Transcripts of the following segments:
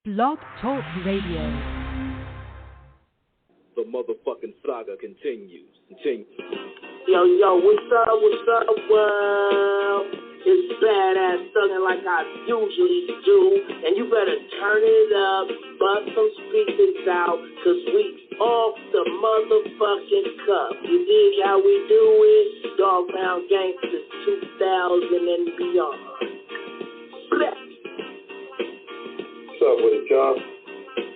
Blog Talk Radio. The motherfucking saga continues. Yo, what's up, world? It's badass thuggin' like I usually do, and you better turn it up, bust some speakers out, cause we off the motherfucking cuff. You dig how we do it? Dog Pound Gangsters 2000 and beyond. Blech. What's up with it, y'all?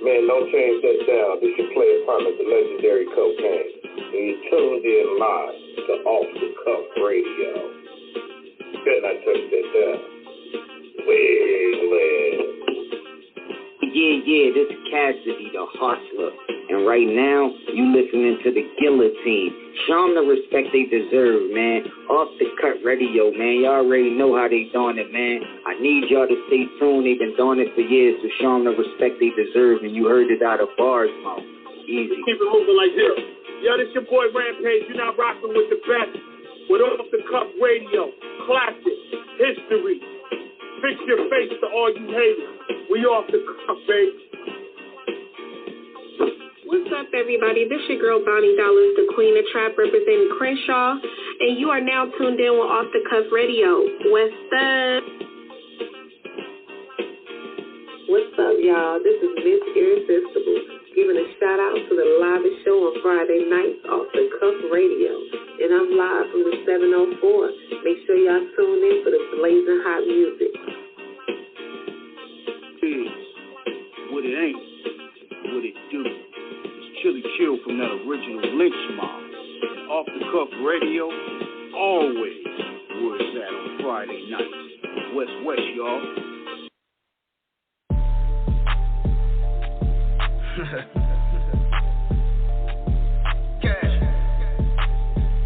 Man, don't change that down. This your player partner, the legendary Cocaine. And you tuned in live to Off the Cuff Radio. Better not touch that down. Yeah, this is Cassidy, the hustler. And right now, you listening to the Guillotine. Show them the respect they deserve, man. Off the Cut Radio, man. Y'all already know how they doing it, man. I need y'all to stay tuned. They've been doing it for years, so show them the respect they deserve. And you heard it out of bars, mouth. Easy. Keep it moving like this. Yo, this your boy Rampage. You're not rocking with the best. With Off the Cuff Radio. Classic. History. Fix your face to all you haters. We off the cuff, baby. What's up, everybody? This your girl, Bonnie Dollars, the Queen of Trap, representing Crenshaw, and you are now tuned in with Off the Cuff Radio. What's up? What's up, y'all? This is Miss Irresistible, giving a shout-out to the livest show on Friday nights, Off the Cuff Radio, and I'm live from the 704. Make sure y'all tune in for the blazing hot music. What it ain't, what it do. It's Chili Chill from that original Lynch Mob. And Off the Cuff Radio, always where it's at on Friday nights. West, y'all. Cash.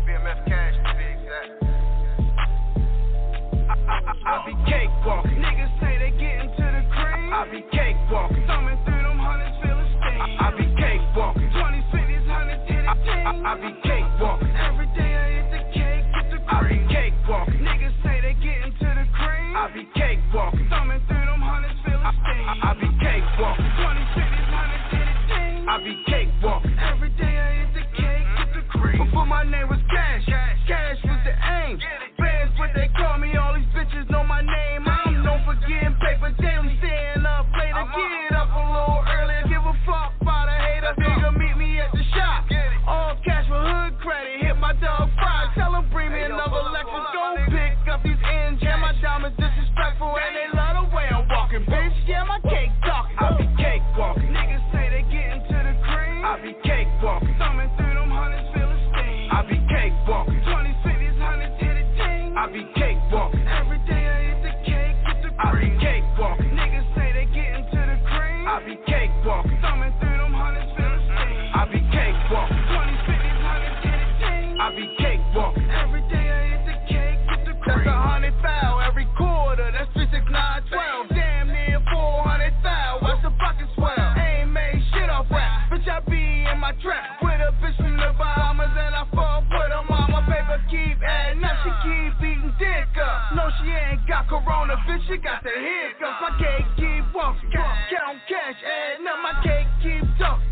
BMF Cash to be exact. I be cakewalking. Niggas say they getting to the cream. I be cakewalking. Thumbing through them hundreds, feeling steam. I be cakewalking. 20 cities, 100 hit a team. I be cakewalking. Every day I hit the cake, get the cream. I be cakewalking. Niggas say they getting to the cream. I be cakewalking. Thumbing through them hundreds, feeling steam. I be cakewalking. 20 cities, 100 hit a team. I be cakewalking. Every day I hit the cake, get the cream. Before my name was Cash, Cash was the aim. Bands, what they call me, all these bitches know my name. I'm known for getting paper daily, staying up late to get up a little earlier. Give a fuck about a hater. Nigga, meet me at the shop. All cash for hood credit. Hit my dog Fry. Tell him bring me another Lexus. Go pick up these ends. Yeah, my diamonds disrespectful and they love the way I'm walking, bitch. Yeah, my cake talking. I be cake walking. Niggas say they getting to the cream. I be cake walking. Thumbing through them hundreds, feeling steam. I be cake walking. 20 cities, 100 hit a team. I be cake walking. Every day I hit the cake, get the cream. I be cake walking. Niggas say they getting to the cream. I be cake walking. Thumbing through them hundreds, feeling steam. I be cake walking. 20 cities, 100 hit a team. I be cake walking. Every day I hit the cake, get the cream. That's 100 foul every quarter. That's 36912. Damn near 400 foul. Watch the pocket swell. Ain't made shit off rap. Bitch, I be in my trap with a bitch from the Bahamas and I fuck with her mama. Paper keep adding up. She keep eating dick up. No, she ain't got corona. Bitch, she got the hiccups. My cake keep walking. Count cash, adding up. My cake keep talking.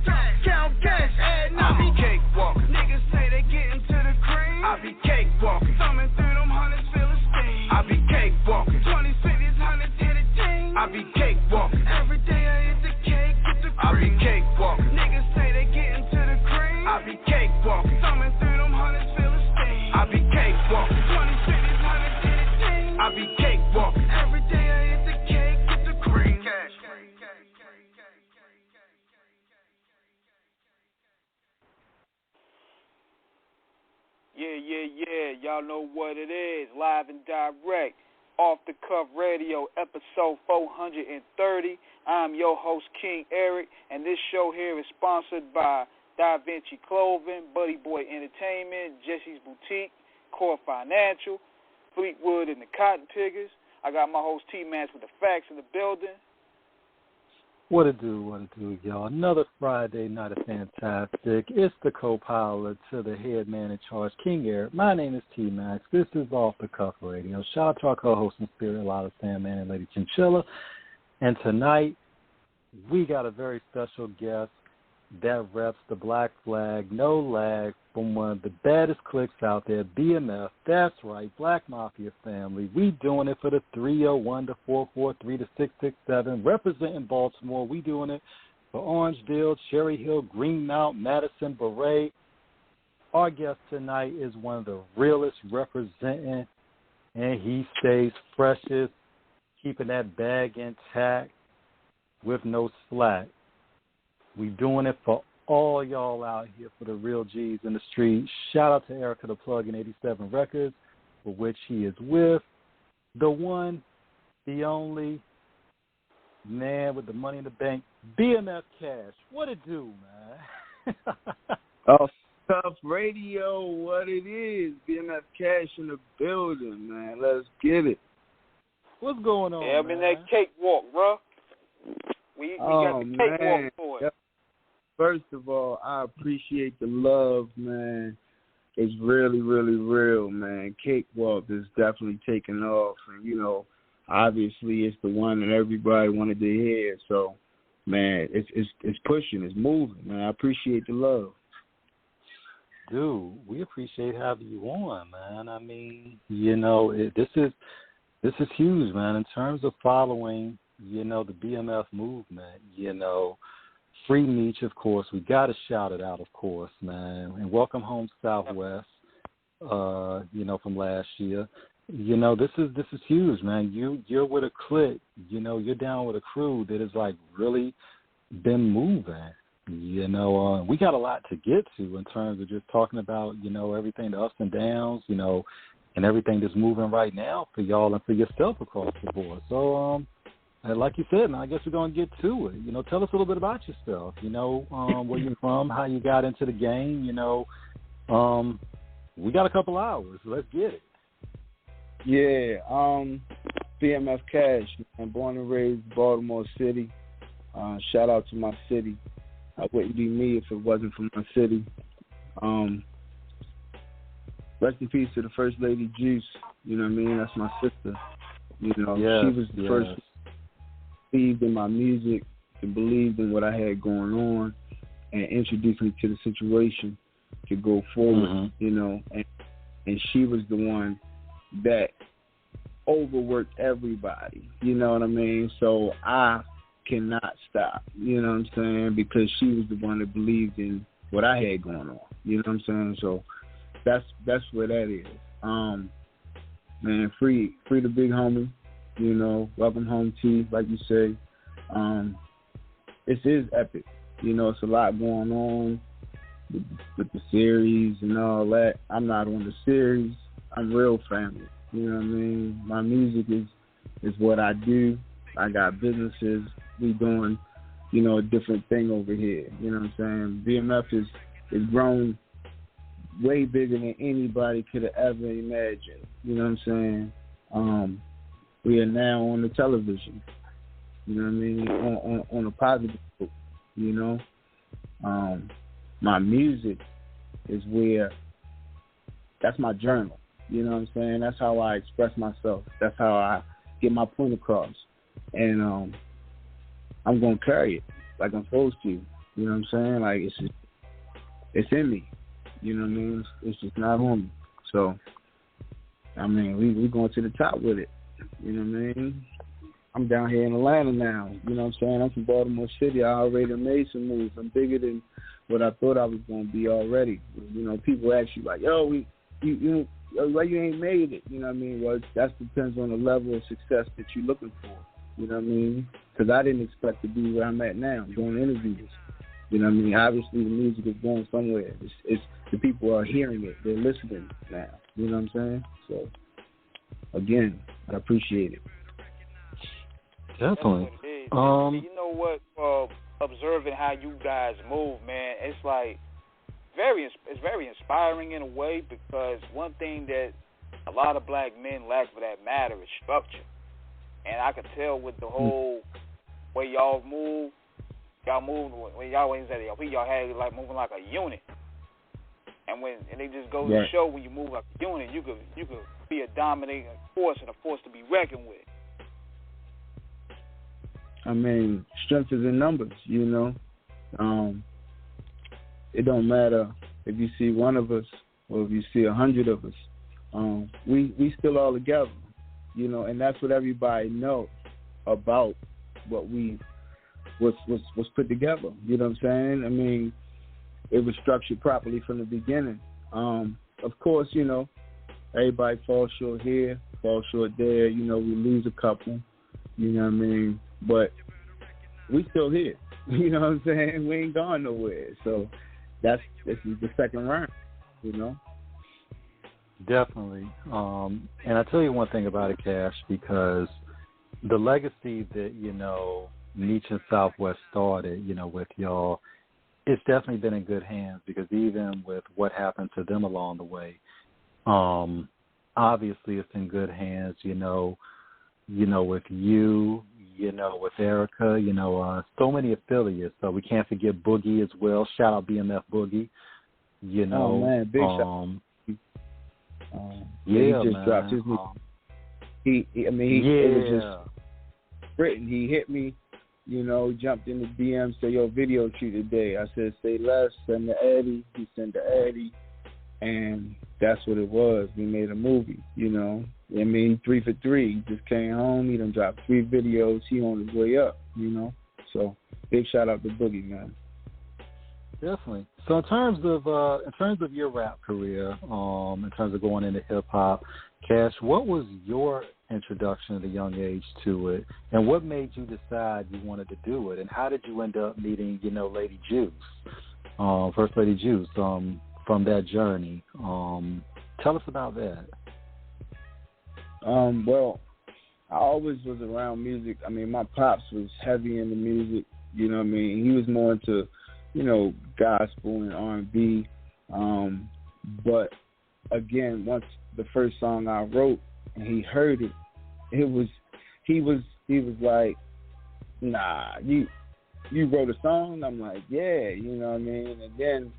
Count cash, adding up. I be cake walking. Niggas say they getting to the cream. I be cake walking. Thumbing through them hundreds, feeling steam. I be cake walking. 20 cities, 100 hit a team. I be cake walking. Every day I hit the cake, get the cream. I be cake walking. Niggas say they getting to the cream. I be cake walking. Thumbing through them hundreds, feeling steam. I be cake walking. 20 cities, 100 hit a team. I be cake walking. Every day I hit the cake, get the cream. Cash. Yeah. Y'all know what it is. Live and direct. Off the Cuff Radio, episode 430. I'm your host, King Eric, and this show here is sponsored by Da Vinci Clothing, Buddy Boy Entertainment, Jesse's Boutique, Core Financial, Fleetwood and the Cotton Pickers. I got my host T-Max with the facts in the building. What it do, y'all? Another Friday night of fantastic. It's the co-pilot to the head man in charge, King Eric. My name is T-Max. This is Off the Cuff Radio. Shout out to our co-host in spirit, Lala Sandman and Lady Chinchilla. And tonight, we got a very special guest that reps the black flag, no lag, from one of the baddest cliques out there, BMF. That's right, Black Mafia family. We doing it for the 301 to 443 to 667, representing Baltimore. We doing it for Orangeville, Cherry Hill, Greenmount, Madison, Beret. Our guest tonight is one of the realest representing, and he stays freshest, keeping that bag intact with no slack. We doing it for all y'all out here, for the real G's in the street. Shout out to Erica the Plug in 87 Records, for which he is with the one, the only man with the money in the bank, BMF Cash. What it do, man? Oh, Tough Radio, what it is. BMF Cash in the building, man. Let's get it. What's going on, I'm in that cakewalk, bro. We got the cakewalk for it. Yep. First of all, I appreciate the love, man. It's really, really real, man. Cakewalk is definitely taking off. And, you know, obviously it's the one that everybody wanted to hear. So, man, it's pushing, it's moving, man. I appreciate the love. Dude, we appreciate having you on, man. I mean, you know, this is huge, man, in terms of following, you know, the BMF movement, you know. Free Meech, of course. We got to shout it out, of course, man. And welcome home, Southwest, you know, from last year. You know, this is huge, man. You're with a clique, you know, you're down with a crew that has, like, really been moving. You know, we got a lot to get to in terms of just talking about, you know, everything, the ups and downs, you know, and everything that's moving right now for y'all and for yourself across the board. So, like you said, man, I guess we're going to get to it. You know, tell us a little bit about yourself, you know, where you're from, how you got into the game, you know. We got a couple hours. Let's get it. Yeah, BMF Cash, man, born and raised Baltimore City. Shout out to my city. I wouldn't be me if it wasn't for my city. Rest in peace to the First Lady Juice. You know what I mean? That's my sister. You know, she was the first who believed in my music and believed in what I had going on and introduced me to the situation to go forward, you know. And she was the one that overworked everybody. You know what I mean? So I cannot stop, you know what I'm saying, because she was the one that believed in what I had going on, you know what I'm saying. So that's where that is. Man, free the big homie, you know, welcome home T, like you say. This is epic, you know. It's a lot going on with the series and all that. I'm not on the series. I'm real family, you know what I mean. My music is what I do. I got businesses. We doing, you know, a different thing over here. You know what I'm saying? BMF is grown way bigger than anybody could have ever imagined. You know what I'm saying? We are now on the television. You know what I mean? On a positive note, you know? My music is where, that's my journal. You know what I'm saying? That's how I express myself. That's how I get my point across. And I'm going to carry it like I'm supposed to. You know what I'm saying? Like, it's in me. You know what I mean? It's just not on me. So, I mean, we going to the top with it. You know what I mean? I'm down here in Atlanta now. You know what I'm saying? I'm from Baltimore City. I already made some moves. I'm bigger than what I thought I was going to be already. You know, people ask you, like, yo, why you ain't made it? You know what I mean? Well, that depends on the level of success that you're looking for. You know what I mean? Because I didn't expect to be where I'm at now, doing interviews. You know what I mean? Obviously, the music is going somewhere. It's the people are hearing it. They're listening now. You know what I'm saying? So, again, I appreciate it. Definitely. You know what? Observing how you guys move, man, it's like it's very inspiring in a way, because one thing that a lot of black men lack, for that matter, is structure. And I could tell with the whole way y'all move when y'all had like moving like a unit. And they just go to show when you move like a unit, you could be a dominating force and a force to be reckoned with. I mean, strength is in numbers, you know. It don't matter if you see one of us or if you see 100 of us. We still all together, you know, and that's what everybody knows about what was put together. You know what I'm saying? I mean, it was structured properly from the beginning. Of course, you know, everybody falls short here, falls short there. You know, we lose a couple. You know what I mean? But we still here. You know what I'm saying? We ain't gone nowhere. So this is the second round, you know? Definitely. And I tell you one thing about it, Cash, because the legacy that, you know, Nietzsche and Southwest started, you know, with y'all, it's definitely been in good hands, because even with what happened to them along the way, obviously it's in good hands, you know, with you, you know, with Erica, you know, so many affiliates. So we can't forget Boogie as well. Shout out BMF Boogie, you know. Oh, man, big shout. He just dropped his new. It was just written. He hit me, you know, jumped in the DM, said, yo, video shoot today. I said, say less, send to Eddie. He sent to Eddie, and that's what it was. We made a movie, you know. I mean, 3 for 3. He just came home. He done dropped 3 videos. He on his way up, you know. So big shout out to Boogie, man. Definitely. So in terms of your rap career, in terms of going into hip hop, Cash, what was your introduction at a young age to it, and what made you decide you wanted to do it, and how did you end up meeting, you know, Lady Juice, First Lady Juice, from that journey? Tell us about that. Well, I always was around music. I mean, my pops was heavy into music. You know what I mean? He was more into, you know, gospel and R&B. But again, once the first song I wrote and he heard it, he was like, nah, you wrote a song? I'm like, yeah, you know what I mean? And then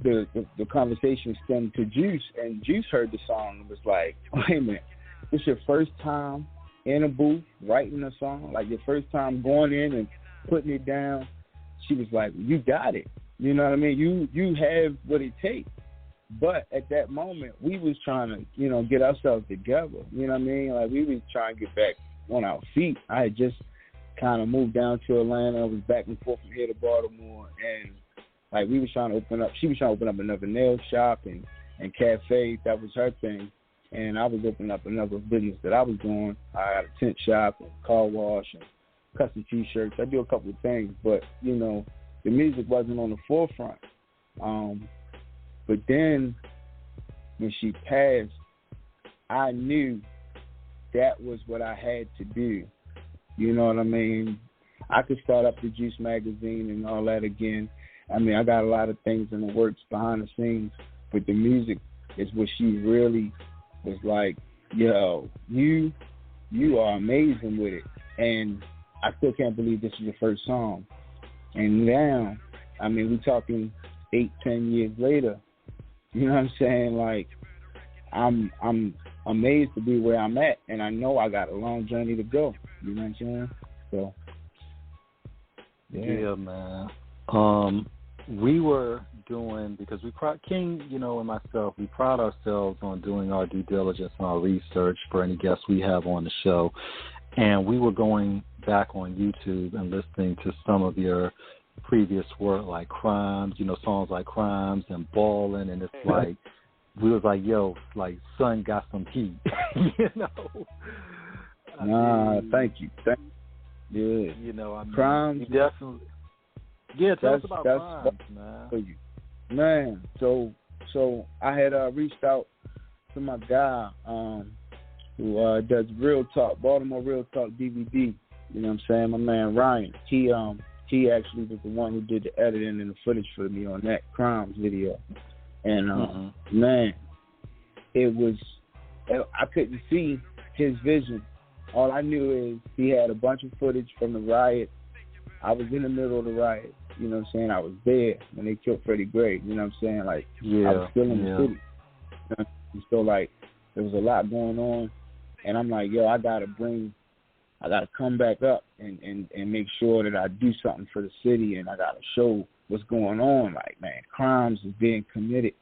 the conversation stemmed to Juice, and Juice heard the song and was like, wait a minute, this your first time in a booth writing a song? Like your first time going in and putting it down? She was like, you got it. You know what I mean? You have what it takes. But at that moment, we was trying to, you know, get ourselves together. You know what I mean? Like we was trying to get back on our feet. I had just kind of moved down to Atlanta. I was back and forth from here to Baltimore, and like we was trying to open up. She was trying to open up another nail shop and cafe. That was her thing. And I was opening up another business that I was doing. I had a tent shop and car wash and custom T-shirts. I do a couple of things, but, you know, the music wasn't on the forefront. But then when she passed, I knew that was what I had to do. You know what I mean? I could start up the Juice magazine and all that again. I mean, I got a lot of things in the works behind the scenes, but the music is what she really was like, yo, you are amazing with it. And I still can't believe this is your first song. And now, I mean, we're talking 8-10 years later. You know what I'm saying? Like, I'm amazed to be where I'm at, and I know I got a long journey to go. You know what I'm saying? So, yeah, man. We were doing, because King, you know, and myself, we pride ourselves on doing our due diligence and our research for any guests we have on the show. And we were going back on YouTube and listening to some of your previous work, like Crimes, you know, songs like Crimes and Ballin', and it's like, we was like, yo, like, son got some heat, you know? Thank you. Yeah. You know, I mean, Crimes. Definitely. Yeah, tell us about Crimes, man. Man, so I had reached out to my guy who does Real Talk, Baltimore Real Talk DVD. You know what I'm saying? My man Ryan. He actually was the one who did the editing and the footage for me on that Crimes video. And man, it was, I couldn't see his vision. All I knew is he had a bunch of footage from the riot. I was in the middle of the riot. You know what I'm saying? I was there when they killed Freddie Gray. You know what I'm saying? Like, I was still in the city. You know? So, like, there was a lot going on. And I'm like, yo, I got to bring I got to come back up and make sure that I do something for the city, and I got to show what's going on. Like, man, crimes is being committed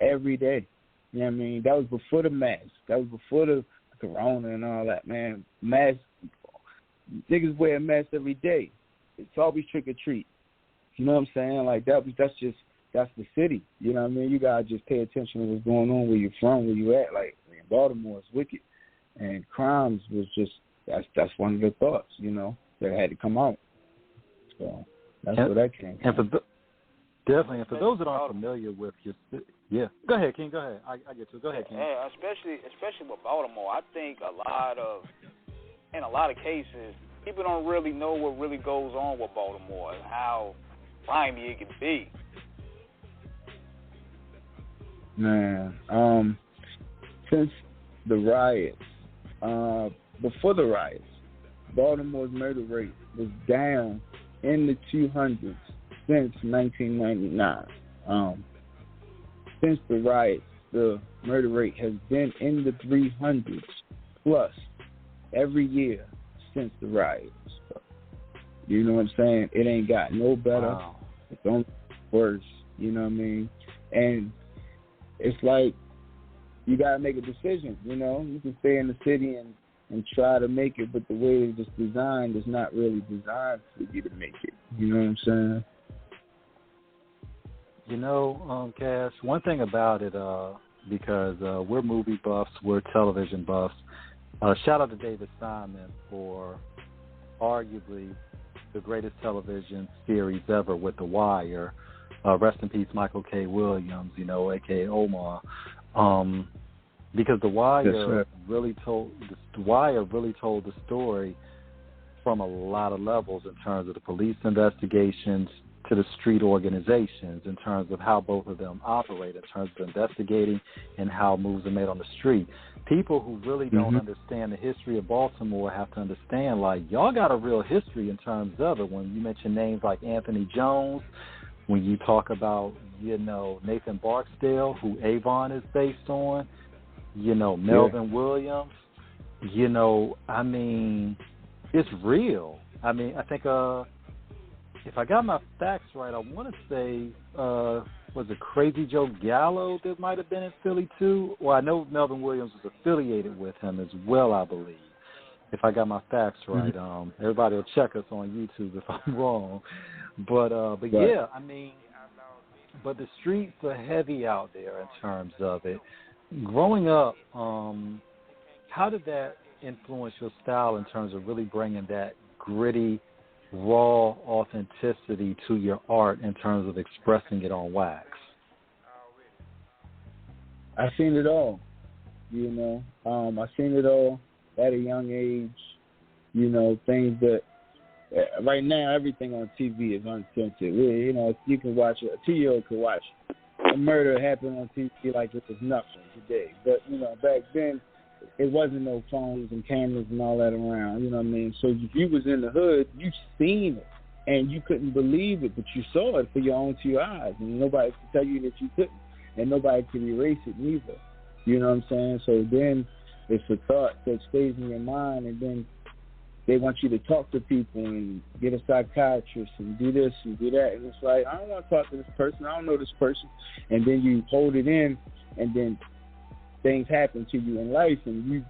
every day. You know what I mean? That was before the mask. That was before the corona and all that, man. Masks, niggas wear a mask every day. It's always trick or treat. You know what I'm saying? Like, that's the city. You know what I mean? You got to just pay attention to what's going on, where you're from, where you at. Like, in Baltimore, it's wicked. And crimes was just, that's one of the thoughts, you know, that had to come out. So that's where that came from. Definitely. And for those that aren't familiar with your city, yeah. Go ahead, King. Go ahead. I get to it. Go ahead, King. Yeah, especially with Baltimore, I think in a lot of cases, people don't really know what really goes on with Baltimore and how grimy it can be. Man, since the riots, before the riots, Baltimore's murder rate was down in the 200s since 1999. Since the riots, the murder rate has been in the 300s plus every year since the riots. You know what I'm saying? It ain't got no better. Wow. It's only worse. You know what I mean? And it's like you got to make a decision, you know? You can stay in the city and try to make it, but the way it's designed is not really designed for you to make it. You know what I'm saying? You know, Cass, one thing about it, because we're movie buffs, we're television buffs, shout out to David Simon for arguably the greatest television series ever with The Wire. Rest in peace, Michael K. Williams, you know, a.k.a. Omar. Because The Wire really told the story from a lot of levels in terms of the police investigations to the street organizations, in terms of how both of them operate, in terms of investigating and how moves are made on the street. People who really don't understand the history of Baltimore have to understand, like, y'all got a real history in terms of it. When you mention names like Anthony Jones, when you talk about, you know, Nathan Barksdale, who Avon is based on, you know, Melvin Williams, you know, I mean, it's real. I mean, I think if I got my facts right, I want to say, was it Crazy Joe Gallo that might have been in Philly too? Well, I know Melvin Williams was affiliated with him as well, I believe, if I got my facts right. Everybody will check us on YouTube if I'm wrong. But yeah, I mean, but the streets are heavy out there in terms of it. Growing up, how did that influence your style in terms of really bringing that gritty, raw authenticity to your art in terms of expressing it on wax? I've seen it all, you know. I've seen it all at a young age, you know, things that right now everything on TV is uncensored. You know, you can watch a 2-year-old could watch a murder happen on TV like it was nothing today. But, you know, back then it wasn't no phones and cameras and all that around, you know what I mean? So if you was in the hood, you seen it, and you couldn't believe it, but you saw it for your own 2 eyes, and nobody could tell you that you couldn't, and nobody could erase it neither. You know what I'm saying? So then it's a thought that stays in your mind, and then they want you to talk to people and get a psychiatrist and do this and do that, and it's like, I don't want to talk to this person, I don't know this person, and then you hold it in, and then things happen to you in life, and you,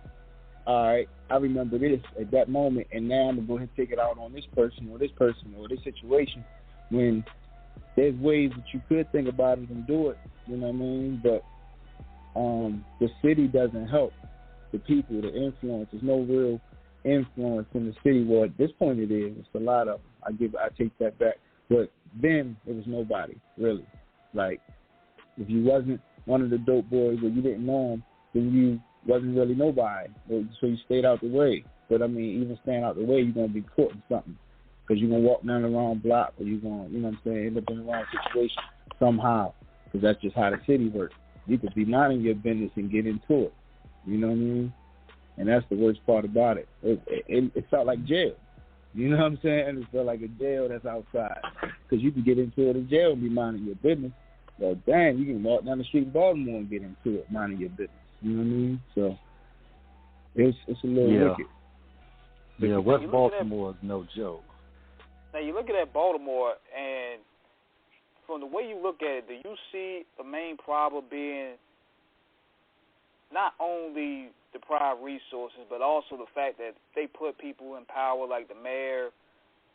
all right, I remember this at that moment, and now I'm going to go ahead and take it out on this person or this situation, when there's ways that you could think about it and do it, you know what I mean? But the city doesn't help the people, the influence. There's no real influence in the city. Well, at this point it is. It's a lot of them. I take that back. But then it was nobody, really. Like, if you wasn't one of the dope boys or you didn't know him, then you wasn't really nobody. So you stayed out the way. But, I mean, even staying out the way, you're going to be caught in something. Because you're going to walk down the wrong block, or you're going to, you know what I'm saying, end up in the wrong situation somehow. Because that's just how the city works. You could be minding your business and get into it. You know what I mean? And that's the worst part about it. It felt like jail. You know what I'm saying? It felt like a jail that's outside. Because you can get into it in jail and be minding your business. Well, damn, you can walk down the street in Baltimore and get into it, minding your business. You know what I mean? So it's a little wicked. Yeah, West Baltimore is no joke. Now, you're looking at Baltimore, and from the way you look at it, do you see the main problem being not only deprived resources, but also the fact that they put people in power like the mayor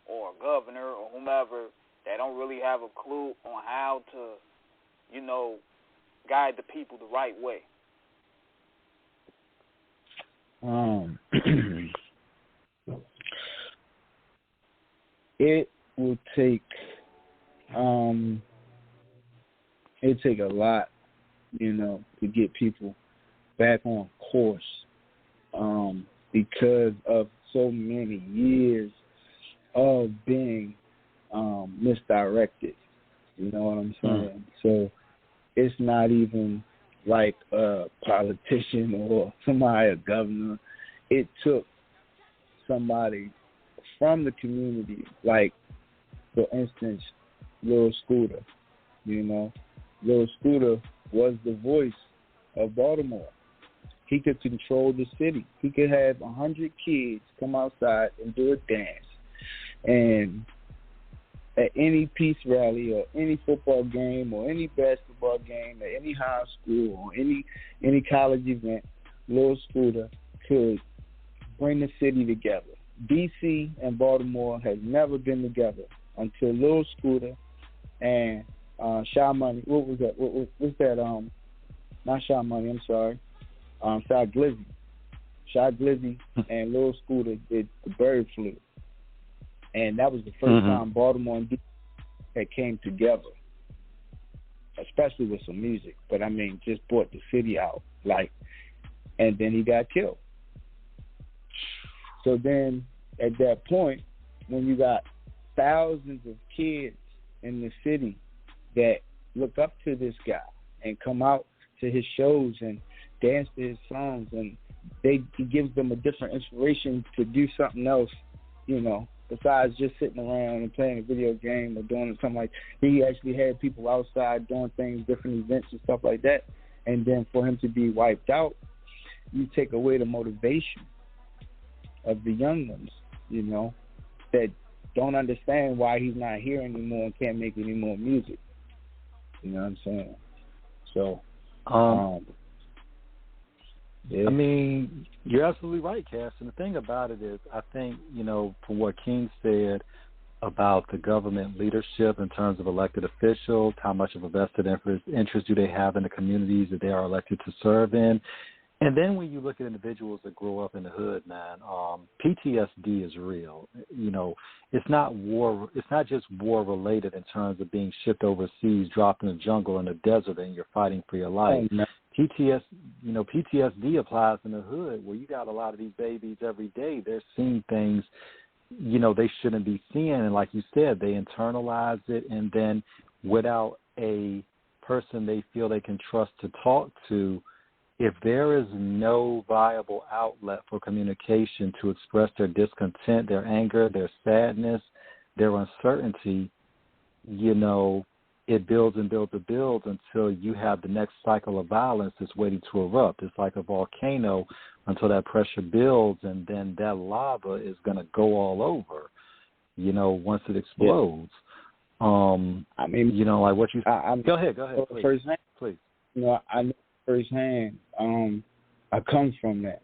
or governor or whomever that don't really have a clue on how to, guide the people the right way? It will take a lot, to get people back on course, because of so many years of being misdirected. You know what I'm saying? So it's not even like a politician or somebody, a governor. It took somebody from the community, like, for instance, Lil Scooter. Lil Scooter was the voice of Baltimore. He could control the city. He could have 100 kids come outside and do a dance. And at any peace rally or any football game or any basketball game at any high school or any college event, Lil Scooter could bring the city together. D.C. and Baltimore has never been together until Lil Scooter and Shy Money. What was that? What's that? Not Shy Money. I'm sorry. Shy Glizzy. Shy Glizzy and Lil Scooter did the Bird Flu, and that was the first time Baltimore and D.C. had came together, especially with some music. But I mean, just brought the city out, and then he got killed. So then, at that point, when you got thousands of kids in the city that look up to this guy and come out to his shows and dance to his songs, and he gives them a different inspiration to do something else, besides just sitting around and playing a video game or doing something like that. He actually had people outside doing things, different events and stuff like that. And then for him to be wiped out, you take away the motivation of the young ones, that don't understand why he's not here anymore and can't make any more music. You know what I'm saying? So, yeah. I mean, you're absolutely right, Cass. And the thing about it is, I think, from what King said about the government leadership in terms of elected officials, how much of a vested interest do they have in the communities that they are elected to serve in. And then when you look at individuals that grow up in the hood, man, PTSD is real. It's not war. It's not just war related in terms of being shipped overseas, dropped in the jungle in the desert, and you're fighting for your life. PTSD applies in the hood where you got a lot of these babies every day. They're seeing things, they shouldn't be seeing, and like you said, they internalize it, and then without a person they feel they can trust to talk to, if there is no viable outlet for communication to express their discontent, their anger, their sadness, their uncertainty, it builds and builds and builds until you have the next cycle of violence that's waiting to erupt. It's like a volcano until that pressure builds, and then that lava is going to go all over, once it explodes. Yeah. Like what you... Go ahead, please. Firsthand, please. I know firsthand, I come from that.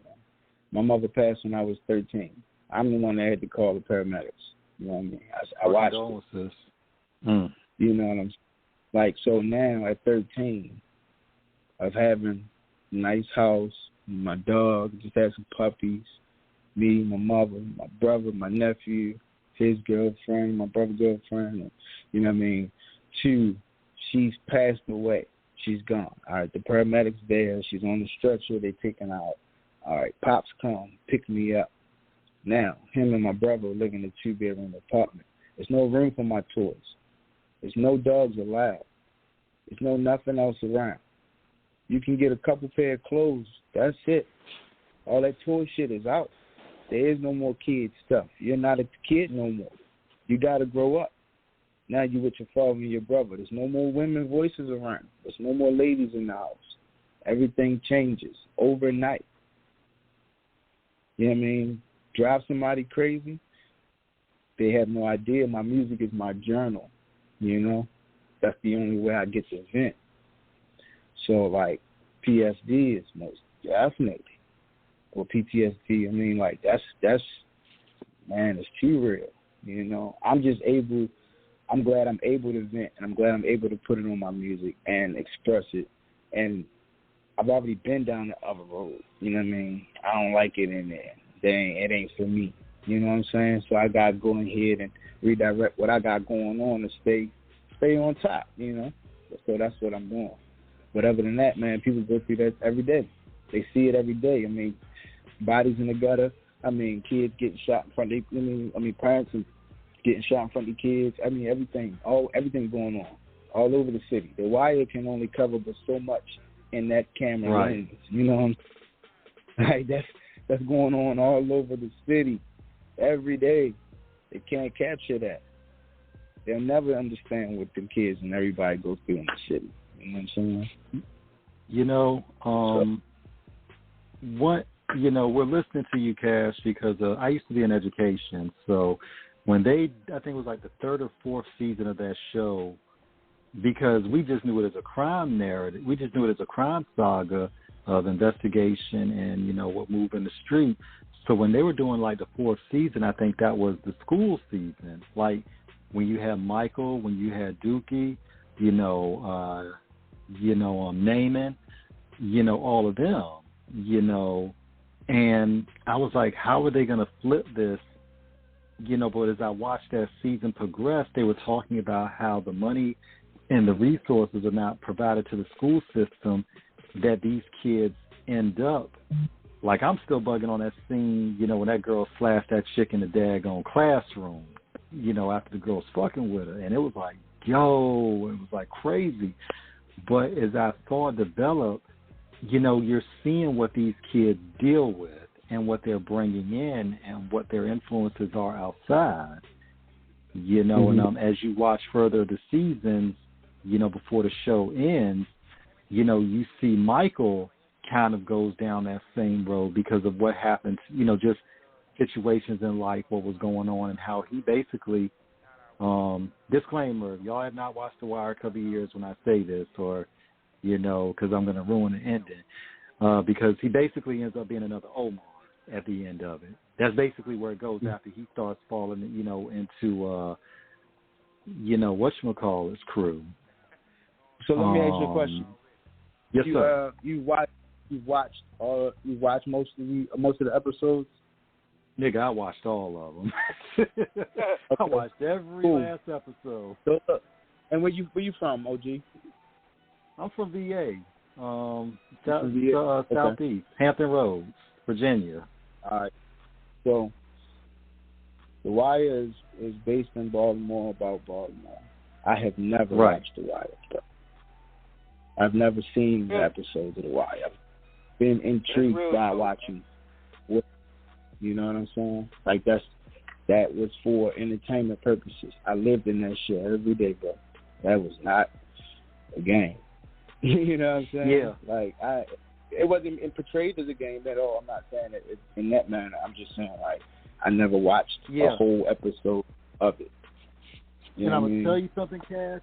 My mother passed when I was 13. I'm the one that had to call the paramedics. You know what I mean? I watched it. You know what I'm saying? So now at 13, of having a nice house, my dog, just had some puppies, me, my mother, my brother, my nephew, his girlfriend, my brother's girlfriend, and, you know what I mean? 2, she's passed away. She's gone. All right, the paramedics there. She's on the stretcher. They taking her out. All right, Pops come, pick me up. Now, him and my brother live in a 2-bedroom apartment. There's no room for my toys. There's no dogs allowed. There's no nothing else around. You can get a couple pair of clothes. That's it. All that toy shit is out. There is no more kid stuff. You're not a kid no more. You got to grow up. Now you with your father and your brother. There's no more women voices around. There's no more ladies in the house. Everything changes overnight. You know what I mean? drive somebody crazy, they have no idea my music is my journal, you know? That's the only way I get to vent. So, like, PSD is most definitely, or PTSD, I mean, like, that's man, it's too real, you know? I'm glad I'm able to vent, and I'm glad I'm able to put it on my music and express it. And I've already been down the other road, you know what I mean? I don't like it in there. It ain't for me, you know what I'm saying? So I got to go ahead and redirect what I got going on to stay on top, you know? So that's what I'm doing. But other than that, man, people go through that every day. They see it every day. I mean, bodies in the gutter. I mean, kids getting shot in front of parents and getting shot in front of kids. I mean, everything going on all over the city. The wire can only cover but so much in that camera lens. You know what I'm saying? Like, that's going on all over the city every day. They can't capture that. They'll never understand what the kids and everybody goes through in the city. You know what I'm saying? You know, we're listening to you, Cash, because I used to be in education. So when I think it was like the third or fourth season of that show, because we just knew it as a crime narrative. We just knew it as a crime saga of investigation and, you know, what moved in the street. So when they were doing like the fourth season, I think that was the school season. Like when you had Michael, when you had Dookie, Naaman, all of them, and I was like, how are they going to flip this? But as I watched that season progress, they were talking about how the money and the resources are not provided to the school system, that these kids end up, like I'm still bugging on that scene, when that girl slashed that chick in the daggone classroom, after the girl's fucking with her. And it was like, it was like crazy. But as I saw it develop, you're seeing what these kids deal with and what they're bringing in and what their influences are outside, and as you watch further the seasons, before the show ends, you see Michael kind of goes down that same road because of what happened, just situations in life, what was going on, and how he basically, disclaimer, if y'all have not watched The Wire, cover your ears when I say this, or, because I'm going to ruin the ending, because he basically ends up being another Omar at the end of it. That's basically where it goes after he starts falling, into, whatchamacallit's crew. So let me ask you a question. Yes, sir. You watched most of the episodes? Nigga, I watched all of them. I watched every last episode. So, and where you from, OG? I'm from VA, Southeast, Hampton Roads, Virginia. All right. So, The Wire is based in Baltimore, about Baltimore. I have never watched The Wire. I've never seen the episodes of The Wire. I've been intrigued by watching. You know what I'm saying? Like that was for entertainment purposes. I lived in that shit every day, bro. That was not a game. You know what I'm saying? Yeah. Like it wasn't portrayed as a game at all. I'm not saying it in that manner. I'm just saying like I never watched a whole episode of it. And I'm going to tell you something, Cash.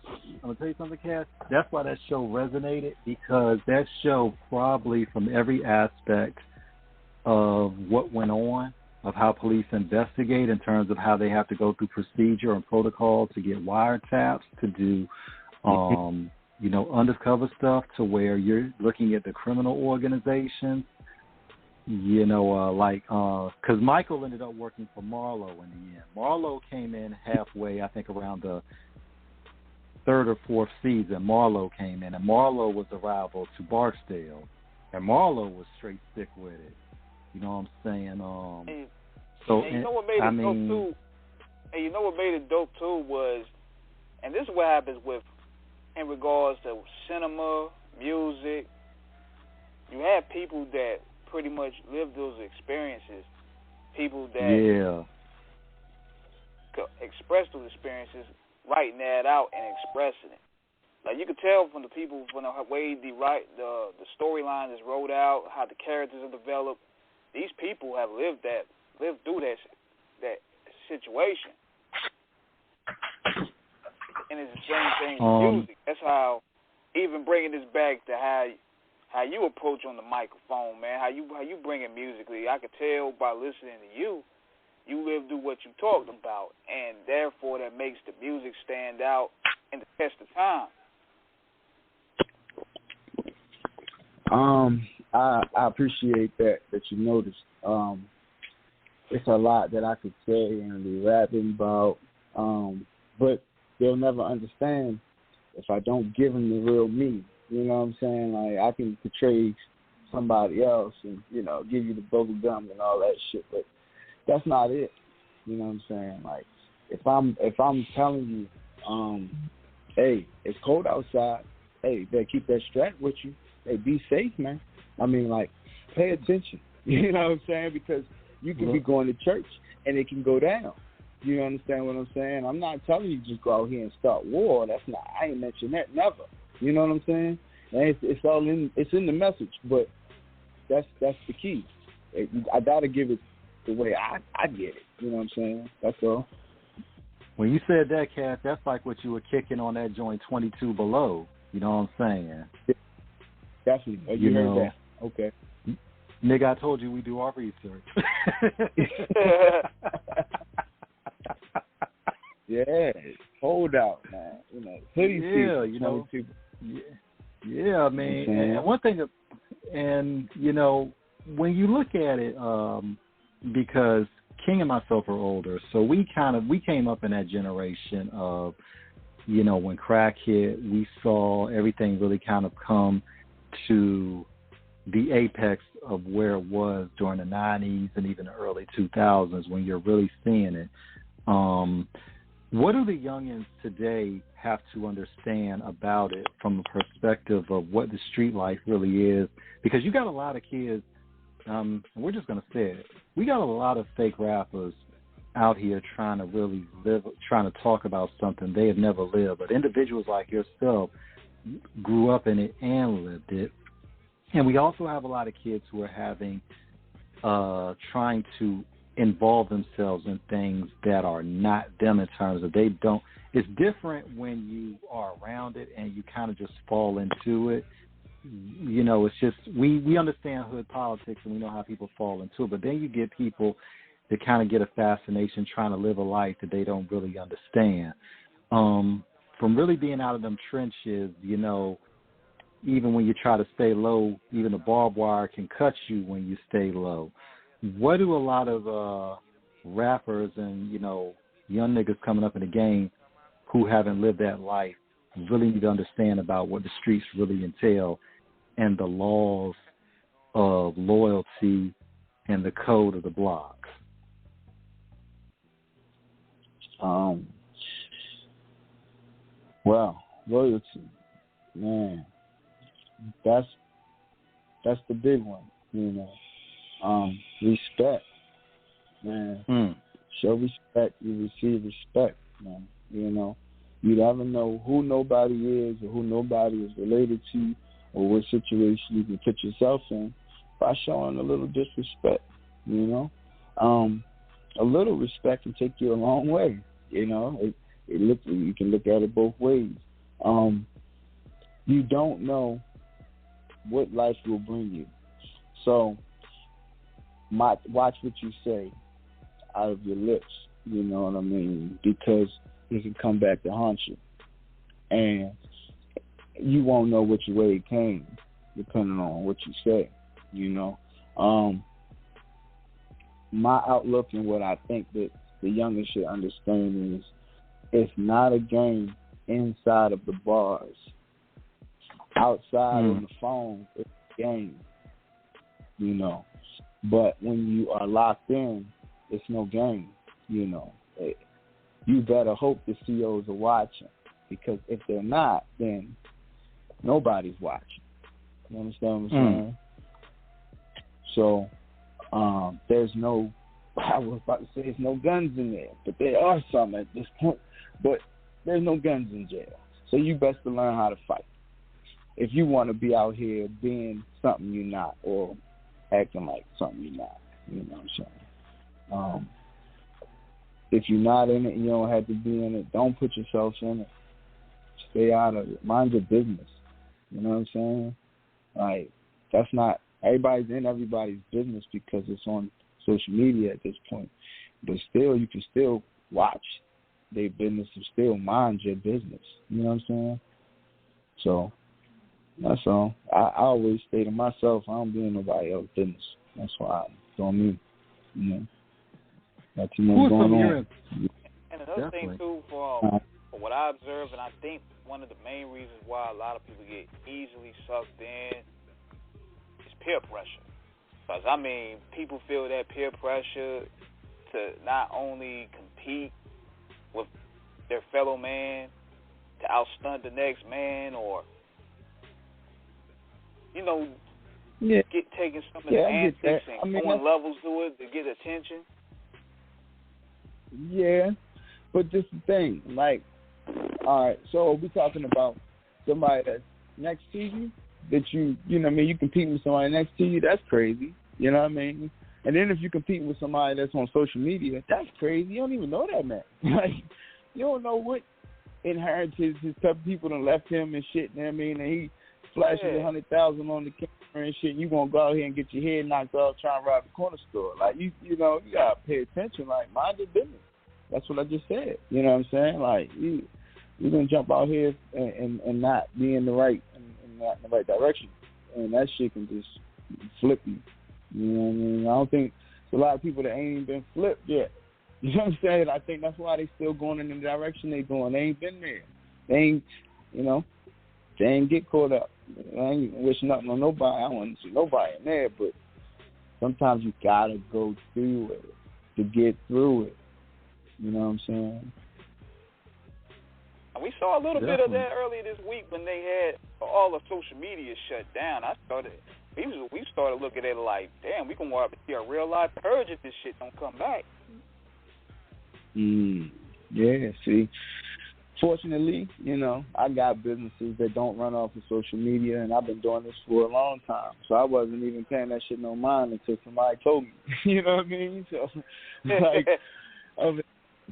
That's why that show resonated, because that show probably from every aspect of what went on, of how police investigate in terms of how they have to go through procedure and protocol to get wiretaps, to do, undercover stuff, to where you're looking at the criminal organizations, because Michael ended up working for Marlo in the end. Marlo came in halfway, I think around the third or fourth season. Marlo came in, and Marlo was a rival to Barksdale, and Marlo was straight stick with it. You know what I'm saying? What made it dope too? And you know what made it dope too was, and this is what happens in regards to cinema, music. You have people that pretty much live those experiences. People that express those experiences, writing that out and expressing it. Like you could tell from the people, from the way the storyline is rolled out, how the characters are developed. These people have lived that lived through that situation. And it's the same thing with music. That's how, even bringing this back to how you approach on the microphone, man, how you bring it musically. I could tell by listening to you lived through what you talked about, and therefore that makes the music stand out and the test of time. I appreciate that you noticed. It's a lot that I could say and be rapping about, but they'll never understand if I don't give them the real me. You know what I'm saying? Like, I can portray somebody else and, you know, give you the bubble gum and all that shit, but that's not it. You know what I'm saying? Like, if I'm telling you, hey, it's cold outside, hey, you better keep that strap with you. Hey, be safe, man. I mean, like, pay attention. You know what I'm saying? Because you can be going to church and it can go down. You understand what I'm saying? I'm not telling you just go out here and start war. That's not. I ain't mentioned that, never. You know what I'm saying? And it's all in. It's in the message, but that's the key. I gotta give it the way I get it. You know what I'm saying? That's all. When you said that, Cass, that's like what you were kicking on that joint 22 Below. You know what I'm saying? Definitely. Oh, you heard that? Okay. Nigga, I told you we do our research. Yeah, hold out, man. You know, hoodie season, you know. Yeah, man. And one thing, and you know, when you look at it, because King and myself are older, so we came up in that generation of, you know, when crack hit, we saw everything really kind of come to the apex of where it was during the 90s and even the early 2000s when you're really seeing it. What do the youngins today have to understand about it from the perspective of what the street life really is? Because you got a lot of kids, and we're just going to say it, we got a lot of fake rappers out here trying to really live, trying to talk about something they have never lived. But individuals like yourself grew up in it and lived it. And we also have a lot of kids who are having, trying to involve themselves in things that are not them in terms of they don't. It's different when you are around it and you kind of just fall into it. You know, it's just, we understand hood politics and we know how people fall into it, but then you get people that kind of get a fascination trying to live a life that they don't really understand. From really being out of them trenches, you know, even when you try to stay low, even the barbed wire can cut you when you stay low. What do a lot of rappers and, you know, young niggas coming up in the game who haven't lived that life really need to understand about what the streets really entail and the laws of loyalty and the code of the blocks? Well, loyalty, man, that's the big one, you know. Respect, man. Show respect, you receive respect, man. You know, you never know who nobody is or who nobody is related to or what situation you can put yourself in by showing a little disrespect, you know. A little respect can take you a long way, you know. You can look at it both ways. You don't know what life will bring you. So watch what you say out of your lips, you know what I mean? Because it can come back to haunt you. And you won't know which way it came, depending on what you say, you know. My outlook and what I think that the youngest should understand is it's not a game inside of the bars. Outside on the phone, it's a game, you know. But when you are locked in, it's no game, you know. You better hope the COs are watching, because if they're not, then nobody's watching. You understand what I'm saying? So there's no, I was about to say there's no guns in there, but there are some at this point. But there's no guns in jail. So you best to learn how to fight. If you want to be out here being something you're not or acting like something you're not, you know what I'm saying? If you're not in it, you don't have to be in it. Don't put yourself in it. Stay out of it. Mind your business. You know what I'm saying? Like, that's not, everybody's in everybody's business because it's on social media at this point. But still, you can still watch their business and still mind your business. You know what I'm saying? So, that's all. I always stay to myself. I don't be in nobody else's business. That's why I'm doing me. You know? Got too much going on. And another thing, too, for what I observe, and I think one of the main reasons why a lot of people get easily sucked in is peer pressure. Because, I mean, people feel that peer pressure to not only compete with their fellow man, to outstunt the next man, or, you know, get taking some of the antics and going levels to it to get attention. Yeah, but this is the thing. Like, all right, so we're talking about somebody that's next to you, that you know what I mean, you compete with somebody next to you, that's crazy. You know what I mean? And then if you compete with somebody that's on social media, that's crazy. You don't even know that man. Like, you don't know what inheritance his type of people done left him and shit, you know what I mean? And he flashes 100,000 on the camera and shit, and you gonna go out here and get your head knocked off trying to rob the corner store. Like, you know, you gotta pay attention. Like, mind your business. That's what I just said. You know what I'm saying? Like, you're gonna jump out here and not be in the right and not in the right direction, and that shit can just flip you. You know what I mean? I don't think there's a lot of people that ain't even been flipped yet. You know what I'm saying? I think that's why they still going in the direction they going. They ain't been there. They ain't, you know, they ain't get caught up. I ain't wish nothing on nobody. I don't want to see nobody in there, but sometimes you gotta go through it to get through it. You know what I'm saying? And we saw a little bit of that earlier this week when they had all the social media shut down. We started looking at it like, damn, we can walk up here a real life purge if this shit don't come back. Yeah, see, fortunately, you know, I got businesses that don't run off of social media, and I've been doing this for a long time. So I wasn't even paying that shit no mind until somebody told me. You know what I mean? So, like,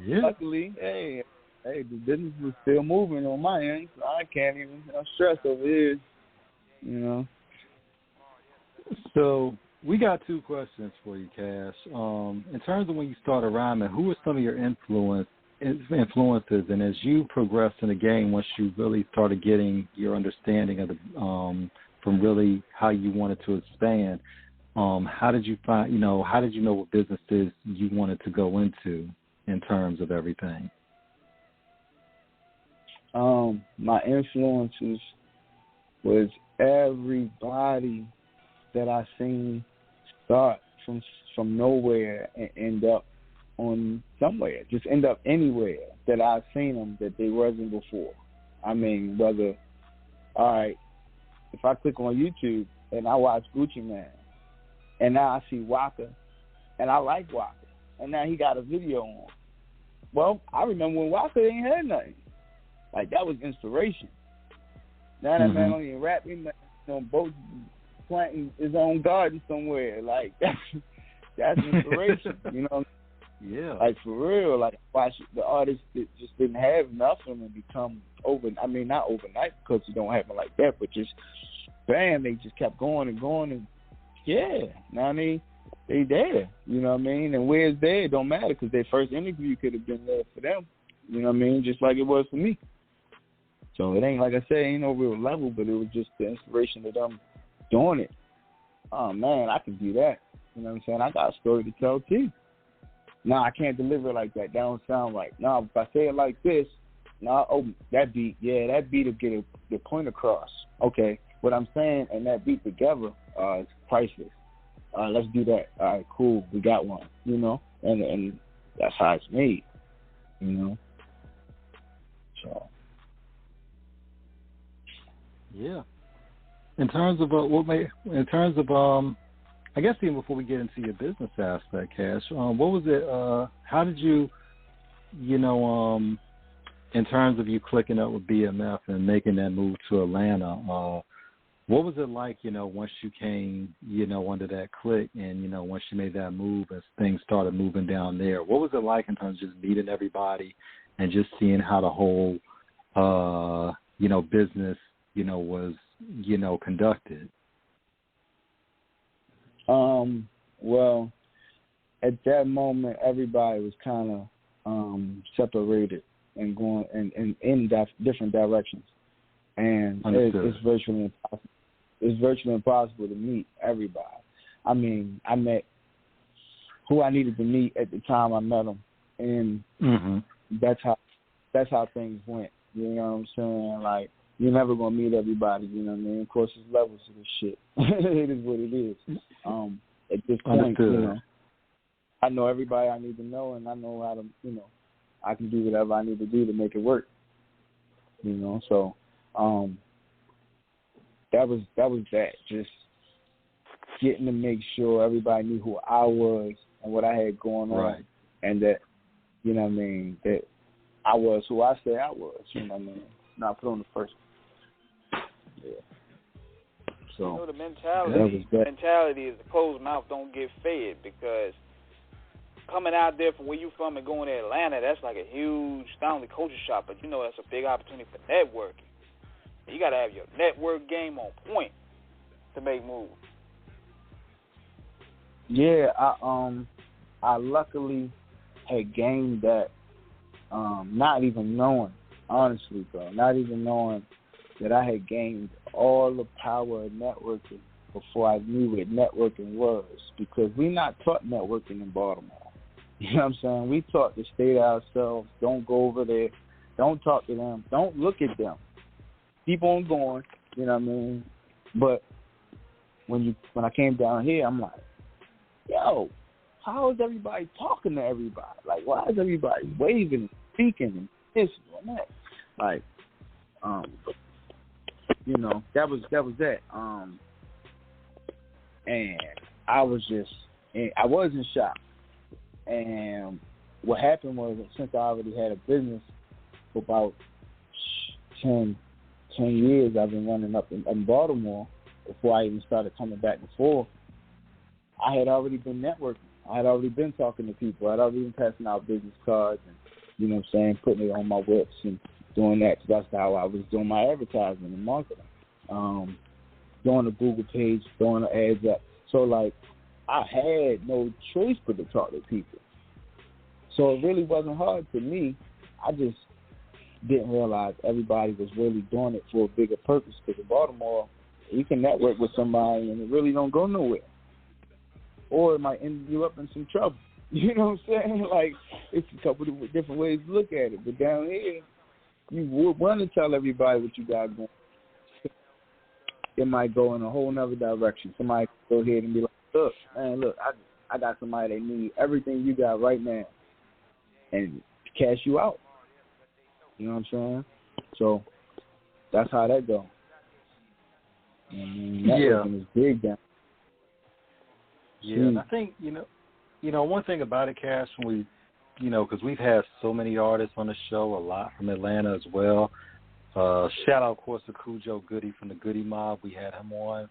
luckily, hey, the business is still moving on my end, so I can't even stress over here, you know. So we got two questions for you, Cash. In terms of when you started rhyming, who were some of your influences? And as you progressed in the game, once you really started getting your understanding of the from really how you wanted to expand, how did you find? You know, how did you know what businesses you wanted to go into in terms of everything? My influences was everybody that I seen start from nowhere and end up on somewhere, just end up anywhere that I've seen them that they wasn't before. I mean, whether, all right, if I click on YouTube and I watch Gucci Man, and now I see Waka, and I like Waka, and now he got a video on. Well, I remember when Waka ain't had nothing. Like, that was inspiration. Now that man don't even rap, he on boats planting his own garden somewhere. Like, that's inspiration, you know? Yeah. Like, for real, like, watch the artists that just didn't have nothing and become not overnight because it don't happen like that, but just, bam, they just kept going and going, and yeah, now they there, you know what I mean? And where's there, it don't matter because their first interview could have been there for them, you know what I mean, just like it was for me. So it ain't, like I said, ain't no real level, but it was just the inspiration of them doing it. Oh, man, I can do that. You know what I'm saying? I got a story to tell, too. No, I can't deliver it like that. That don't sound right. No, if I say it like this, that beat will get the point across. Okay, what I'm saying and that beat together is priceless. Let's do that. All right, cool. We got one, you know? And that's how it's made, you know? So. Yeah. In terms of I guess even before we get into your business aspect, Cash, what was it? How did you, in terms of you clicking up with BMF and making that move to Atlanta, What was it like, once you came, under that clique and, once you made that move as things started moving down there? What was it like in terms of just meeting everybody and just seeing how the whole, business, was, conducted? Well, at that moment, everybody was kind of separated and going in different directions. And it's virtually impossible. It's virtually impossible to meet everybody. I mean, I met who I needed to meet at the time I met them, and that's how things went. You know what I'm saying? Like, you're never gonna meet everybody. You know what I mean? Of course, there's levels to this shit. It is what it is. At this point, I know everybody I need to know, and I know how to, I can do whatever I need to do to make it work. So. That was that. Just getting to make sure everybody knew who I was and what I had going on, and that, that I was who I said I was. Not put on the first. Yeah. So the mentality is the closed mouth don't get fed, because coming out there from where you from and going to Atlanta, that's like a huge, not only culture shock, but that's a big opportunity for networking. You got to have your network game on point to make moves. Yeah, I luckily had gained that, not even knowing, honestly, bro, not even knowing that I had gained all the power of networking before I knew what networking was, because we not taught networking in Baltimore. You know what I'm saying? We taught to stay to ourselves, don't go over there, don't talk to them, don't look at them. Keep on going, you know what I mean? But when I came down here, I'm like, yo, how is everybody talking to everybody? Like, why is everybody waving and speaking and this and that? Like, that was that. And I was in shock. And what happened was, since I already had a business for about 10 years, I've been running up in Baltimore before I even started coming back and forth. I had already been networking. I had already been talking to people. I had already been passing out business cards and, putting it on my whips and doing that. That's how I was doing my advertising and marketing. Doing a Google page, throwing the ads up. So, like, I had no choice but to talk to people. So it really wasn't hard to me. I just didn't realize everybody was really doing it for a bigger purpose, because in Baltimore, you can network with somebody and it really don't go nowhere. Or it might end you up in some trouble. You know what I'm saying? Like, it's a couple of different ways to look at it. But down here, you would want to tell everybody what you got going. It might go in a whole nother direction. Somebody could go ahead and be like, look, I got somebody that need everything you got right now and cash you out. You know what I'm saying? So that's how that goes. Networking is big down. Yeah, and I think, one thing about it, Cash, when we, because we've had so many artists on the show, a lot from Atlanta as well. Shout out, of course, to Cujo Goody from the Goody Mob. We had him on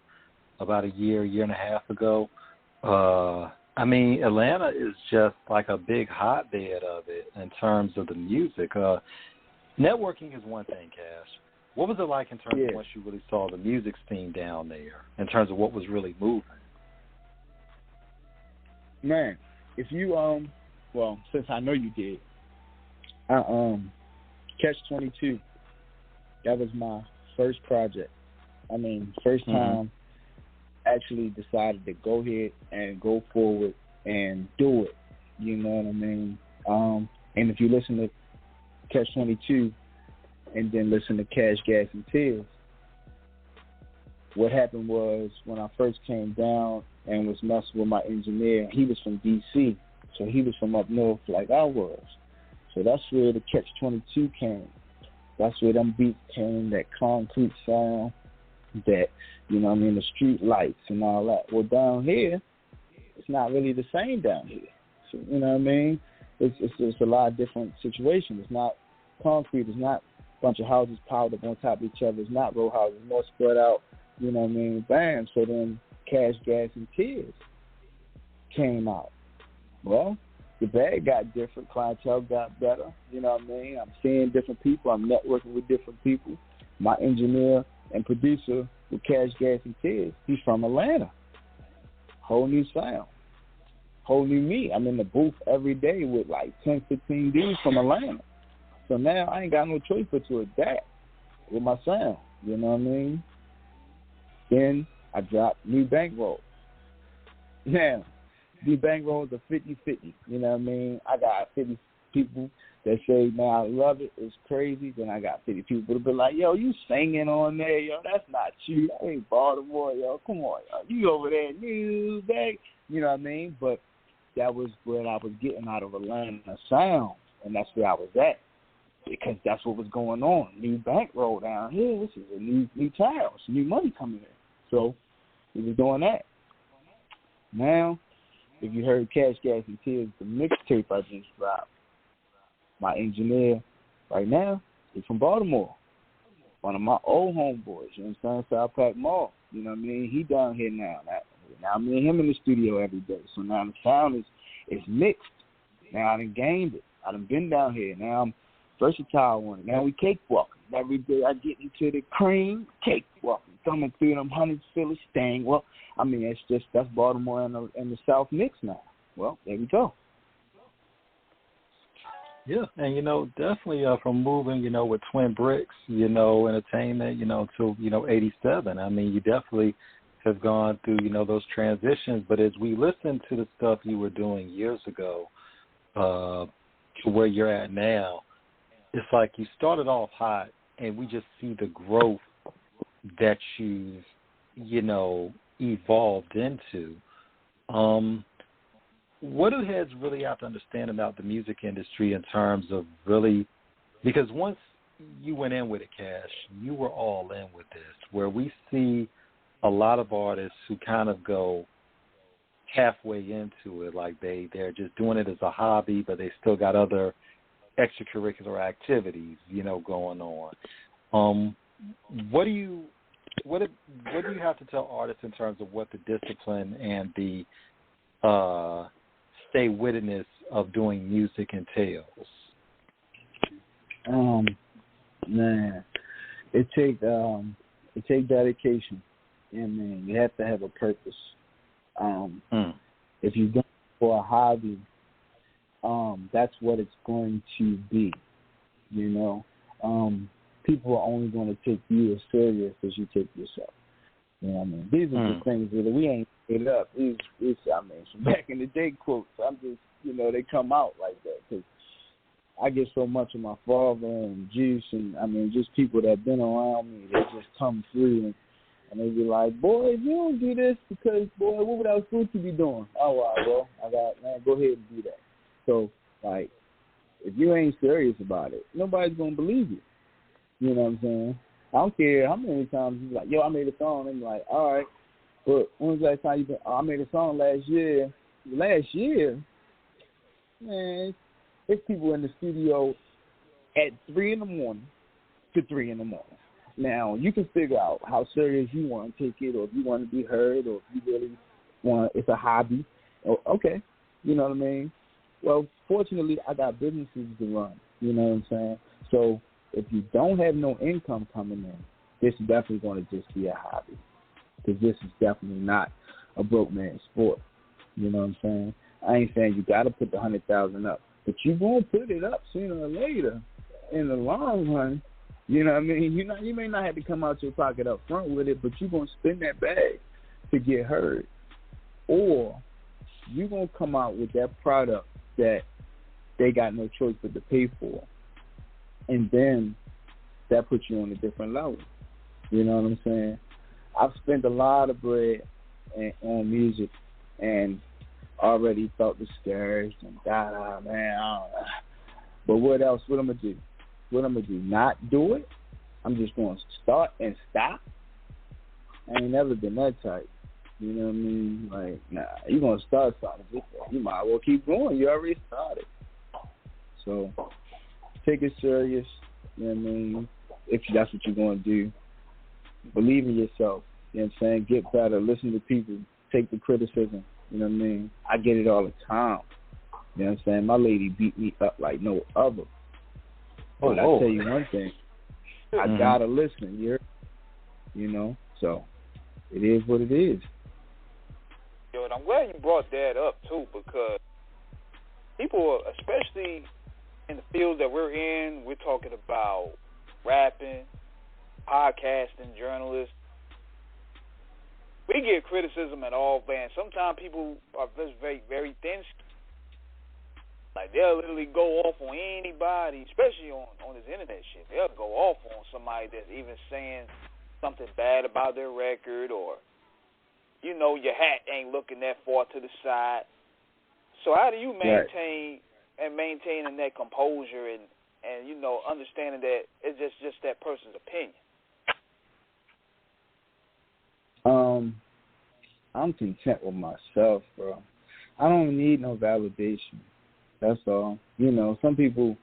about a year and a half ago. Atlanta is just like a big hotbed of it in terms of the music. Networking is one thing, Cash. What was it like in terms of once you really saw the music scene down there, in terms of what was really moving? Man, if you, since I know you did, Catch 22, that was my first project. First time actually decided to go ahead and go forward and do it. You know what I mean? And if you listen to Catch 22 and then listen to Cash, Gas, and Tears, what happened was, when I first came down and was messing with my engineer, he was from D.C., so he was from up north like I was. So that's where the Catch 22 came. That's where them beats came, that concrete sound, that, the street lights and all that. Well, down here, it's not really the same down here. So, you know what I mean? It's a lot of different situations. It's not concrete. It's not a bunch of houses piled up on top of each other. It's not row houses. It's more spread out You know what I mean? Bam. So then Cash, Gas, and Tears came out. Well, the bag got different. Clientele got better. You know what I mean? I'm seeing different people. I'm networking with different people. My engineer and producer with Cash, Gas, and Tears, he's from Atlanta. Whole new sound. Whole new me. I'm in the booth every day with like 10, 15 dudes from Atlanta. So now I ain't got no choice but to adapt with my sound. You know what I mean? Then I dropped new bankrolls. Now, the bankrolls are 50-50. You know what I mean? I got 50 people that say, man, I love it. It's crazy. Then I got 50 people that be like, yo, you singing on there. Yo, that's not you. That ain't Baltimore. Yo, come on. Yo. You over there, new bag. You know what I mean? But that was what I was getting out of Atlanta sound. And that's where I was at. Because that's what was going on. New bankroll down here. This is a new town. It's new money coming in. So we was doing that. Now, if you heard Cash, Gas, and Tears, the mixtape I just dropped, my engineer right now is from Baltimore. One of my old homeboys, you know what I'm saying? South Pack Mall. You know what I mean? He down here now. Now me and him in the studio every day. So now the sound is mixed. Now I done gained it. I done been down here. Now I'm versatile on it. Now we cakewalking. Every day I get into the cream, cakewalking. Thumbing through them hundreds, Philly Sting. Well, I mean, that's Baltimore and the South mix now. Well, there we go. Yeah, and, definitely from moving, with Twin Bricks, entertainment, to, 87. I mean, you definitely have gone through, those transitions. But as we listen to the stuff you were doing years ago to where you're at now, it's like you started off hot, and we just see the growth that you've, evolved into. What do heads really have to understand about the music industry in terms of really, because once you went in with it, Cash, you were all in with this, where we see a lot of artists who kind of go halfway into it, like they're just doing it as a hobby, but they still got other extracurricular activities, going on. What do you have to tell artists in terms of what the discipline and the stay-wittedness of doing music entails? Man, it take dedication, and man, you have to have a purpose. If you're going for a hobby, that's what it's going to be. People are only going to take you as serious as you take yourself. You know what I mean? These are the things that we ain't made up. These some back in the day quotes. I'm just, they come out like that because I get so much of my father and Juice and, just people that have been around me. They just come through and they be like, boy, if you don't do this because, boy, what would I supposed to be doing? Oh, well, go ahead and do that. So, like, if you ain't serious about it, nobody's going to believe you. You know what I'm saying? I don't care how many times you're like, yo, I made a song. And I'm like, all right. But when was the last time you been, I made a song last year. Last year, man, it's people in the studio at 3 in the morning to 3 in the morning. Now, you can figure out how serious you want to take it, or if you want to be heard, or if you really want, it's a hobby. Okay, you know what I mean? Well, fortunately, I got businesses to run, you know what I'm saying? So if you don't have no income coming in, this is definitely going to just be a hobby, because this is definitely not a broke man's sport, you know what I'm saying? I ain't saying you got to put the 100,000 up, but you're going to put it up sooner or later in the long run. You know what I mean? You may not have to come out your pocket up front with it, but you're going to spend that bag to get heard. Or you're going to come out with that product that they got no choice but to pay for. And then that puts you on a different level. You know what I'm saying? I've spent a lot of bread on music and already felt discouraged and man, I don't know. But what else? What I'm going to do? What I'm going to do? Not do it? I'm just going to start and stop? I ain't never been that type. You know what I mean? Like, nah, you're going to start something. You might as well keep going. You already started. So take it serious. You know what I mean? If that's what you're going to do. Believe in yourself. You know what I'm saying? Get better, listen to people, take the criticism. You know what I mean? I get it all the time. You know what I'm saying? My lady beat me up like no other. But I tell you one thing, I gotta listen. You know, so it is what it is. Yo, and I'm glad you brought that up too, because people, especially in the field that we're in, we're talking about rapping, podcasting, journalists. We get criticism at all bands. Sometimes people are just very, very thin. Like, they'll literally go off on anybody, especially on this internet shit. They'll go off on somebody that's even saying something bad about their record, or, you know, your hat ain't looking that far to the side. So how do you maintain that composure and you know, understanding that it's just that person's opinion? I'm content with myself, bro. I don't need no validation. That's all. You know, some people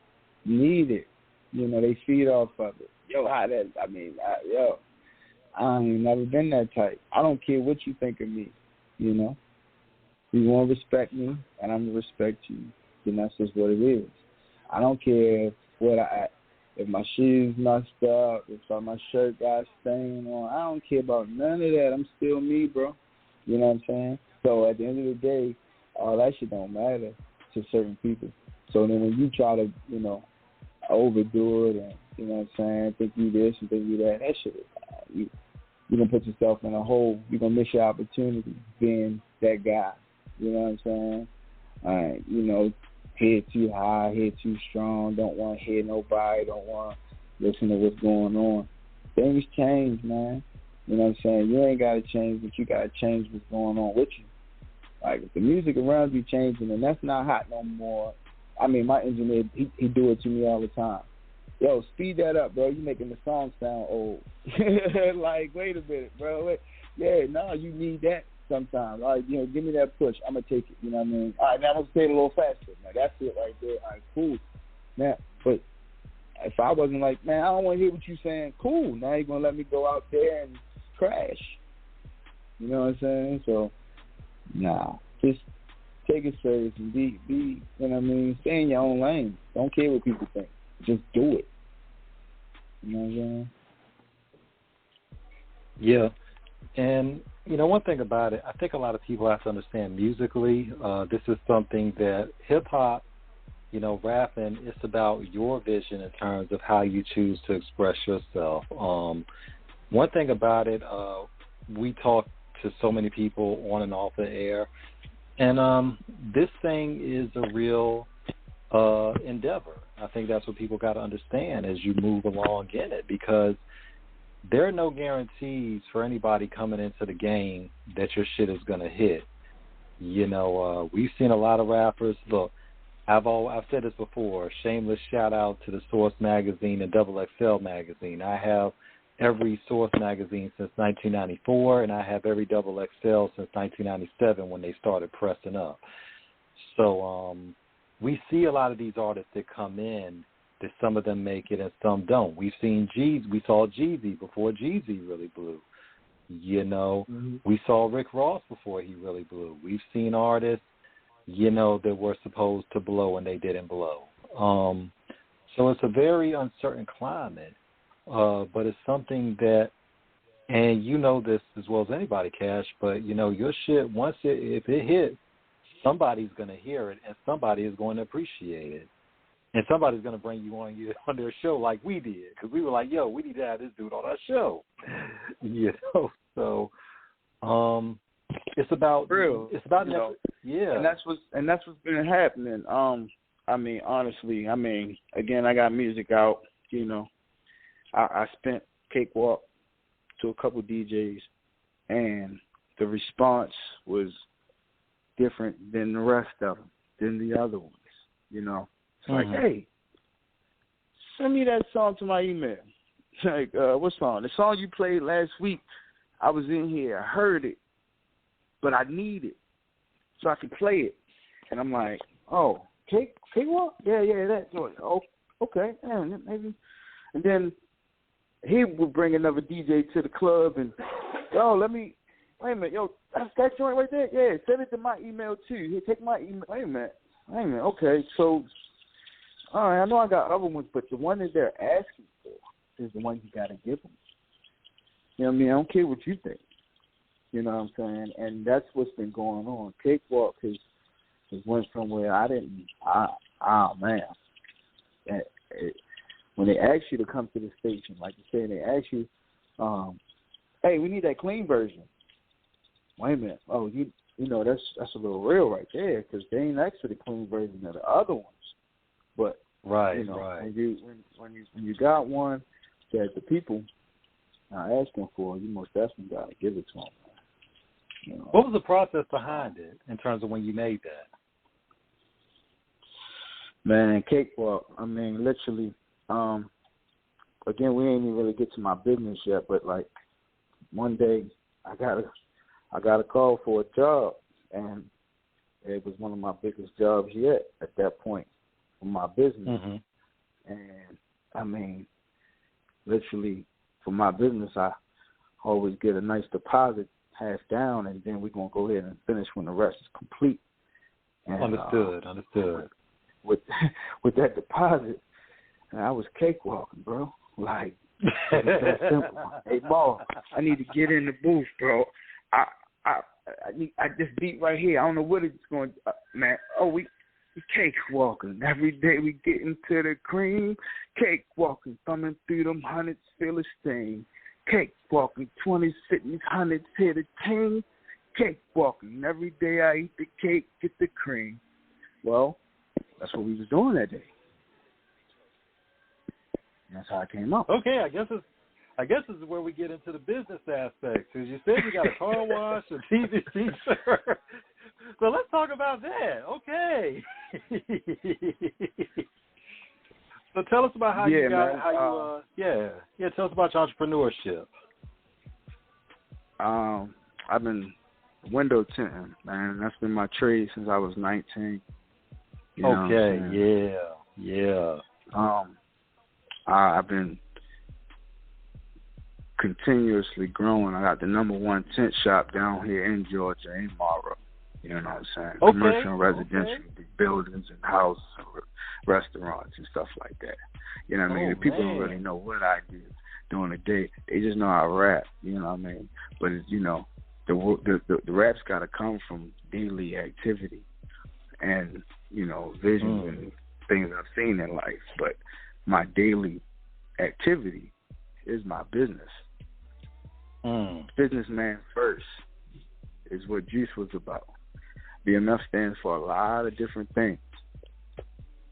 need it. You know, they feed off of it. I ain't never been that type. I don't care what you think of me, you know. You want to respect me, and I'm going to respect you. And that's just what it is. I don't care if my shoes messed up, if my shirt got stained on. I don't care about none of that. I'm still me, bro. You know what I'm saying? So at the end of the day, all that shit don't matter to certain people. So then when you try to, you know, overdo it and, you know what I'm saying, think you this and think you that shit is bad. You're going to put yourself in a hole. You're going to miss your opportunity being that guy. You know what I'm saying? You know, head too high, head too strong, don't want to hear nobody, don't want to listen to what's going on. Things change, man. You know what I'm saying? You ain't got to change, but you got to change what's going on with you. Like, if the music around you changing and that's not hot no more, I mean, my engineer, he do it to me all the time. Yo, speed that up, bro. You making the song sound old. Like, wait a minute, bro. Wait. Yeah, no, you need that sometimes. All right, you know, give me that push. I'm going to take it. You know what I mean? All right, now I'm going to say it a little faster. Now, that's it right there. All right, cool. Now, but if I wasn't like, man, I don't want to hear what you're saying, cool. Now you're going to let me go out there and crash. You know what I'm saying? So, nah, just take it serious and be, you know what I mean? Stay in your own lane. Don't care what people think. Just do it. You know what I'm saying? Yeah. And, you know, one thing about it, I think a lot of people have to understand musically, this is something that hip-hop, you know, rapping, it's about your vision in terms of how you choose to express yourself. One thing about it, we talk to so many people on and off the air, and this thing is a real endeavor. I think that's what people got to understand as you move along in it, because there are no guarantees for anybody coming into the game that your shit is going to hit. You know, we've seen a lot of rappers. Look, I've said this before, shameless shout out to the Source magazine and Double XL magazine. I have every Source magazine since 1994, and I have every Double XL since 1997 when they started pressing up. So we see a lot of these artists that come in, that some of them make it and some don't. We saw Jeezy before Jeezy really blew. You know, we saw Rick Ross before he really blew. We've seen artists, you know, that were supposed to blow and they didn't blow. So it's a very uncertain climate, but it's something that, and you know this as well as anybody, Cash, but, you know, your shit, if it hits, somebody's going to hear it and somebody is going to appreciate it. And somebody's going to bring you on their show like we did, because we were like, yo, we need to have this dude on our show. You know, so it's about real. It's about, you know, yeah. And that's what's been happening. I mean, honestly, again, I got music out. You know, I spent Cakewalk to a couple DJs, and the response was different than the rest of them, than the other ones. You know. It's like, hey, send me that song to my email. Like, what song? The song you played last week, I was in here, I heard it, but I need it so I can play it. And I'm like, oh, Cakewalk? Yeah, that. Oh, okay, maybe. And then he would bring another DJ to the club, and yo, wait a minute, yo, that's that joint right there? Yeah, send it to my email too. Here, take my email. Wait a minute, okay, so, all right, I know I got other ones, but the one that they're asking for is the one you got to give them. You know what I mean? I don't care what you think. You know what I'm saying? And that's what's been going on. Cakewalk has went somewhere man. When they ask you to come to the station, like you say, they ask you, hey, we need that clean version. Wait a minute. Oh, you know, that's a little real right there, because they ain't asked for the clean version of the other ones. But you know, when you got one that the people are asking for, you most definitely got to give it to them. You know? What was the process behind it in terms of when you made that? Man, Cakewalk, I mean, literally, again, we ain't even really get to my business yet, but like one day I got a call for a job, and it was one of my biggest jobs yet at that point for my business. Mm-hmm. And I mean, literally for my business, I always get a nice deposit, half down, and then we're going to go ahead and finish when the rest is complete. And, Understood. With that deposit, I was cakewalking, bro. Like, it's that simple. Hey, Ball, I need to get in the booth, bro. I just beat right here. I don't know what it's going to, man. Oh, we cakewalking. Every day we get into the cream. Cakewalking, thumbing through them hundreds, feel a stain. Cakewalking, 20 cities, hundreds hit a ting. Cakewalking, every day I eat the cake, get the cream. Well, that's what we was doing that day. And that's how I came up. Okay, I guess this is where we get into the business aspect. Because you said you got a car wash, a TV feature. So let's talk about that. Okay. So tell us about how you got, man, tell us about your entrepreneurship. I've been window tinting, man. That's been my trade since I was 19. You know yeah. I've been continuously growing. I got the #1 tent shop down here in Georgia, in Morrow. You know what I'm saying? Okay. Commercial and residential buildings and houses and restaurants and stuff like that. You know what I mean? The people don't really know what I do during the day. They just know I rap. You know what I mean? But it's, you know, the rap's got to come from daily activity and, you know, visions and things I've seen in life. But my daily activity is my business. Businessman first is what Juice was about. BMF stands for a lot of different things.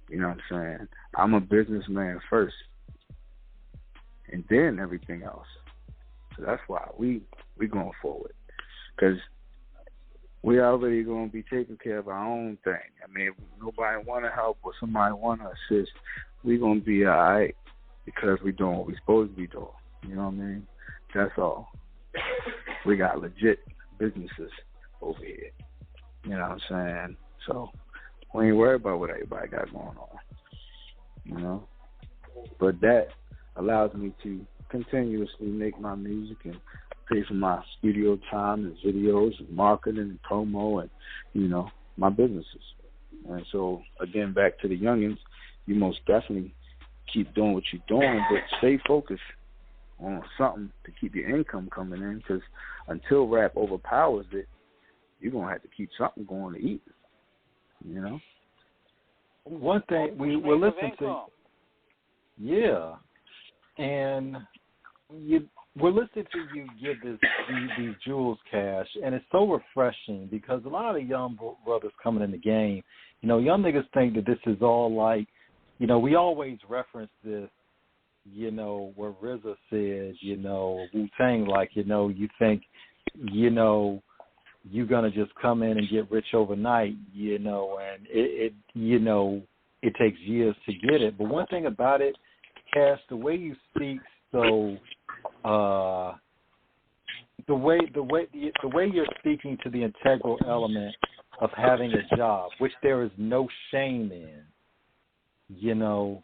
You know what I'm saying? I'm a businessman first, and then everything else. So that's why we going forward, because we already going to be taking care of our own thing. I mean, if nobody want to help or somebody want to assist, we going to be all right because we doing what we supposed to be doing. You know what I mean? That's all. We got legit businesses over here. You know what I'm saying? So we ain't worried about what everybody got going on. You know? But that allows me to continuously make my music and pay for my studio time and videos and marketing and promo and, you know, my businesses. And so, again, back to the youngins, you most definitely keep doing what you're doing, but stay focused on something to keep your income coming in, because until rap overpowers it, you're going to have to keep something going to eat, you know? One thing we're listening to, and we're listening to you give these jewels cash, and it's so refreshing because a lot of the young brothers coming in the game, you know, young niggas think that this is all like, you know, we always reference this, you know, where RZA says, you know, Wu-Tang, like, you know, you think, you know, you're going to just come in and get rich overnight, you know, and it you know, it takes years to get it. But one thing about it, Cash, the way you speak, so the way you're speaking to the integral element of having a job, which there is no shame in, you know,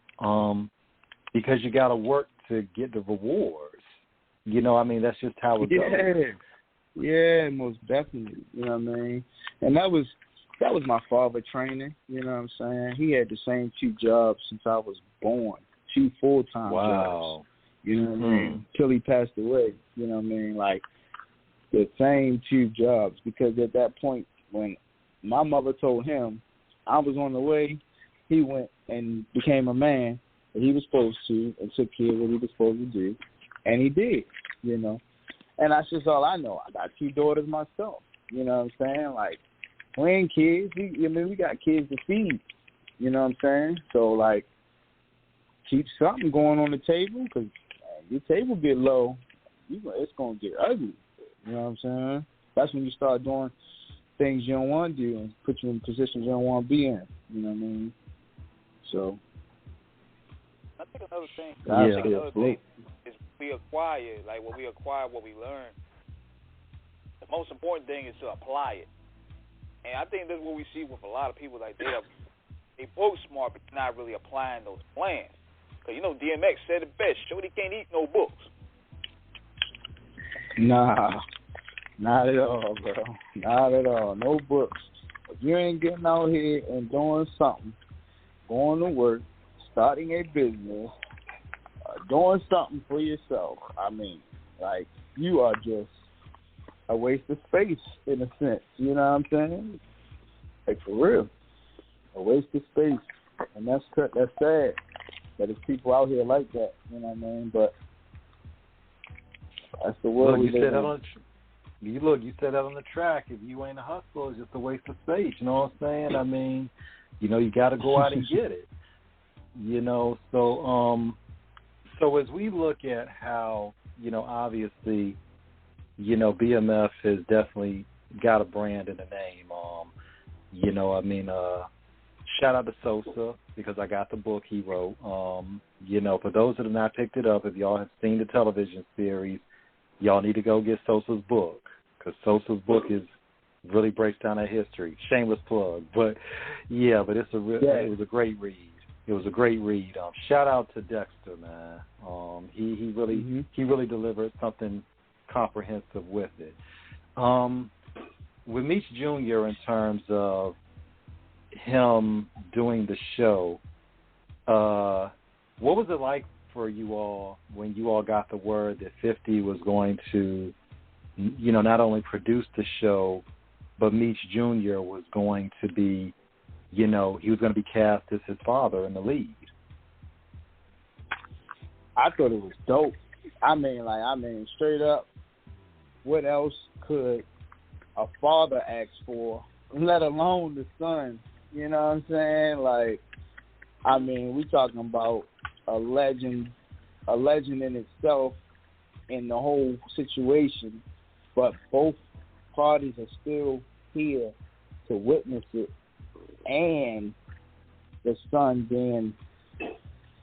because you got to work to get the rewards. You know, I mean, that's just how it goes. Yeah, most definitely. You know what I mean? And that was my father training. You know what I'm saying? He had the same 2 jobs since I was born, 2 full-time jobs. You know what I mean? Till he passed away. You know what I mean? Like the same 2 jobs, because at that point when my mother told him I was on the way, he went and became a man that he was supposed to and took care of what he was supposed to do, and he did. You know. And that's just all I know. I got 2 daughters myself. You know what I'm saying? Like, we ain't kids. We got kids to feed. You know what I'm saying? So, like, keep something going on the table, because your table get low, it's going to get ugly. You know what I'm saying? That's when you start doing things you don't want to do and put you in positions you don't want to be in. You know what I mean? So. I think another thing. Is we acquire, like when we acquire what we learn, the most important thing is to apply it. And I think that's what we see with a lot of people. Like they book smart, but not really applying those plans. Because, you know, DMX said it best. Shorty can't eat no books. Nah, not at all, bro. Not at all. No books. If you ain't getting out here and doing something, going to work, starting a business, doing something for yourself, I mean, like, you are just a waste of space in a sense. You know what I'm saying? Like, for real. A waste of space. And that's sad that there's people out here like that. You know what I mean? But that's the world we live in. You said that on the track. If you ain't a hustler, it's just a waste of space. You know what I'm saying? I mean, you know, you got to go out and get it. You know, so as we look at how, you know, obviously, you know, BMF has definitely got a brand in the name. You know, I mean, shout out to Sosa, because I got the book he wrote. You know, for those that have not picked it up, if y'all have seen the television series, y'all need to go get Sosa's book, because Sosa's book really breaks down that history. Shameless plug, but yeah, but it was a great read. It was a great read. Shout out to Dexter, man. He really delivered something comprehensive with it. With Meech Jr., in terms of him doing the show, what was it like for you all when you all got the word that 50 was going to, you know, not only produce the show, but Meech Jr. was going to be, you know, he was going to be cast as his father in the lead? I thought it was dope. I mean, straight up, what else could a father ask for, let alone the son? You know what I'm saying? Like, I mean, we talking about a legend in itself in the whole situation, but both parties are still here to witness it, and the son being,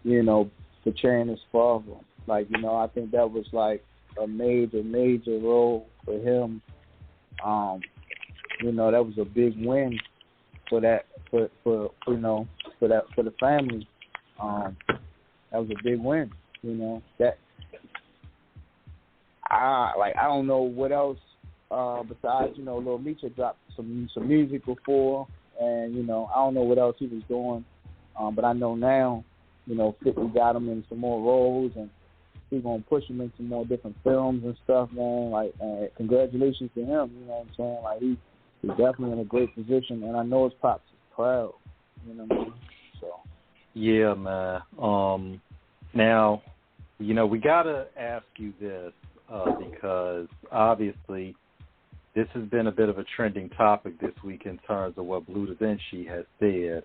you know, portraying his father. Like, you know, I think that was like a major role for him. You know, that was a big win for that, for the family. That was a big win. You know, that I don't know what else besides, you know, Lil Meech had dropped some music before, and, you know, I don't know what else he was doing, but I know now, you know, 50 got him in some more roles, and he's gonna push him into more different films and stuff, man. Like, congratulations to him. You know what I'm saying? Like, he's definitely in a great position, and I know his pops is proud. You know what I mean? So. Yeah, man. Now, you know, we gotta ask you this because obviously this has been a bit of a trending topic this week in terms of what Blue Da Vinci has said.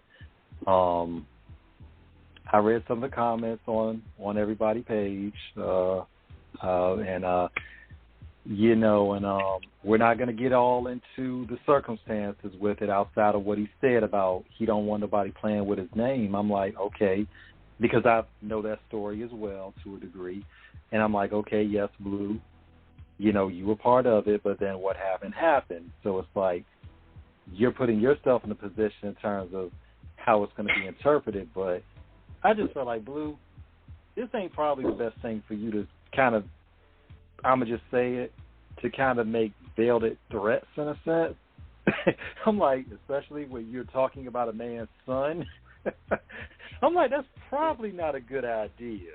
I read some of the comments on everybody's page, you know, and we're not going to get all into the circumstances with it outside of what he said about he don't want nobody playing with his name. I'm like, okay, because I know that story as well to a degree, and I'm like, okay, yes, Blue, you know, you were part of it, but then what happened. So it's like you're putting yourself in a position in terms of how it's going to be interpreted, but I just felt like, Blue, this ain't probably the best thing for you to kind of I'm going to just say it, to kind of make veiled threats in a sense. I'm like, especially when you're talking about a man's son, I'm like, that's probably not a good idea.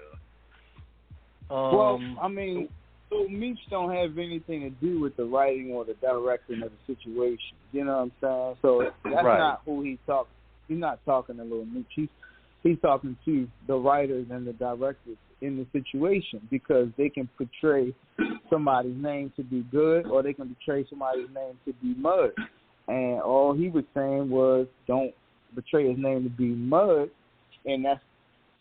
Well, I mean, so Meech don't have anything to do with the writing or the directing of the situation. You know what I'm saying? So that's not who he's talking. He's not talking to Lil Meech. He's talking to the writers and the directors in the situation, because they can portray somebody's name to be good or they can portray somebody's name to be mud. And all he was saying was, don't portray his name to be mud. And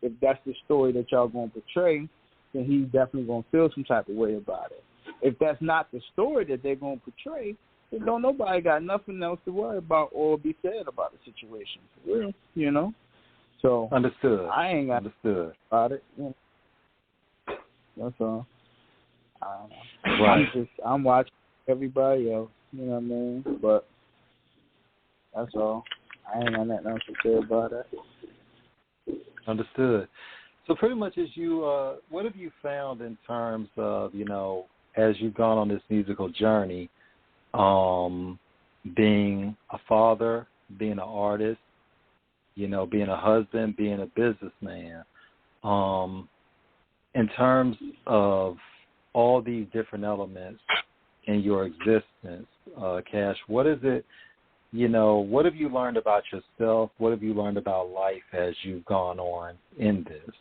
if that's the story that y'all going to portray, then he's definitely going to feel some type of way about it. If that's not the story that they're going to portray, then don't nobody got nothing else to worry about or be said about the situation. For real, you know? So understood. I ain't got understood about it. You know? That's all. Right. I'm watching everybody else, you know what I mean? But that's all. I ain't got nothing else to say about it. Understood. So pretty much, as you, what have you found in terms of, you know, as you've gone on this musical journey, being a father, being an artist, you know, being a husband, being a businessman, in terms of all these different elements in your existence, Cash, what is it, you know, what have you learned about yourself? What have you learned about life as you've gone on in this?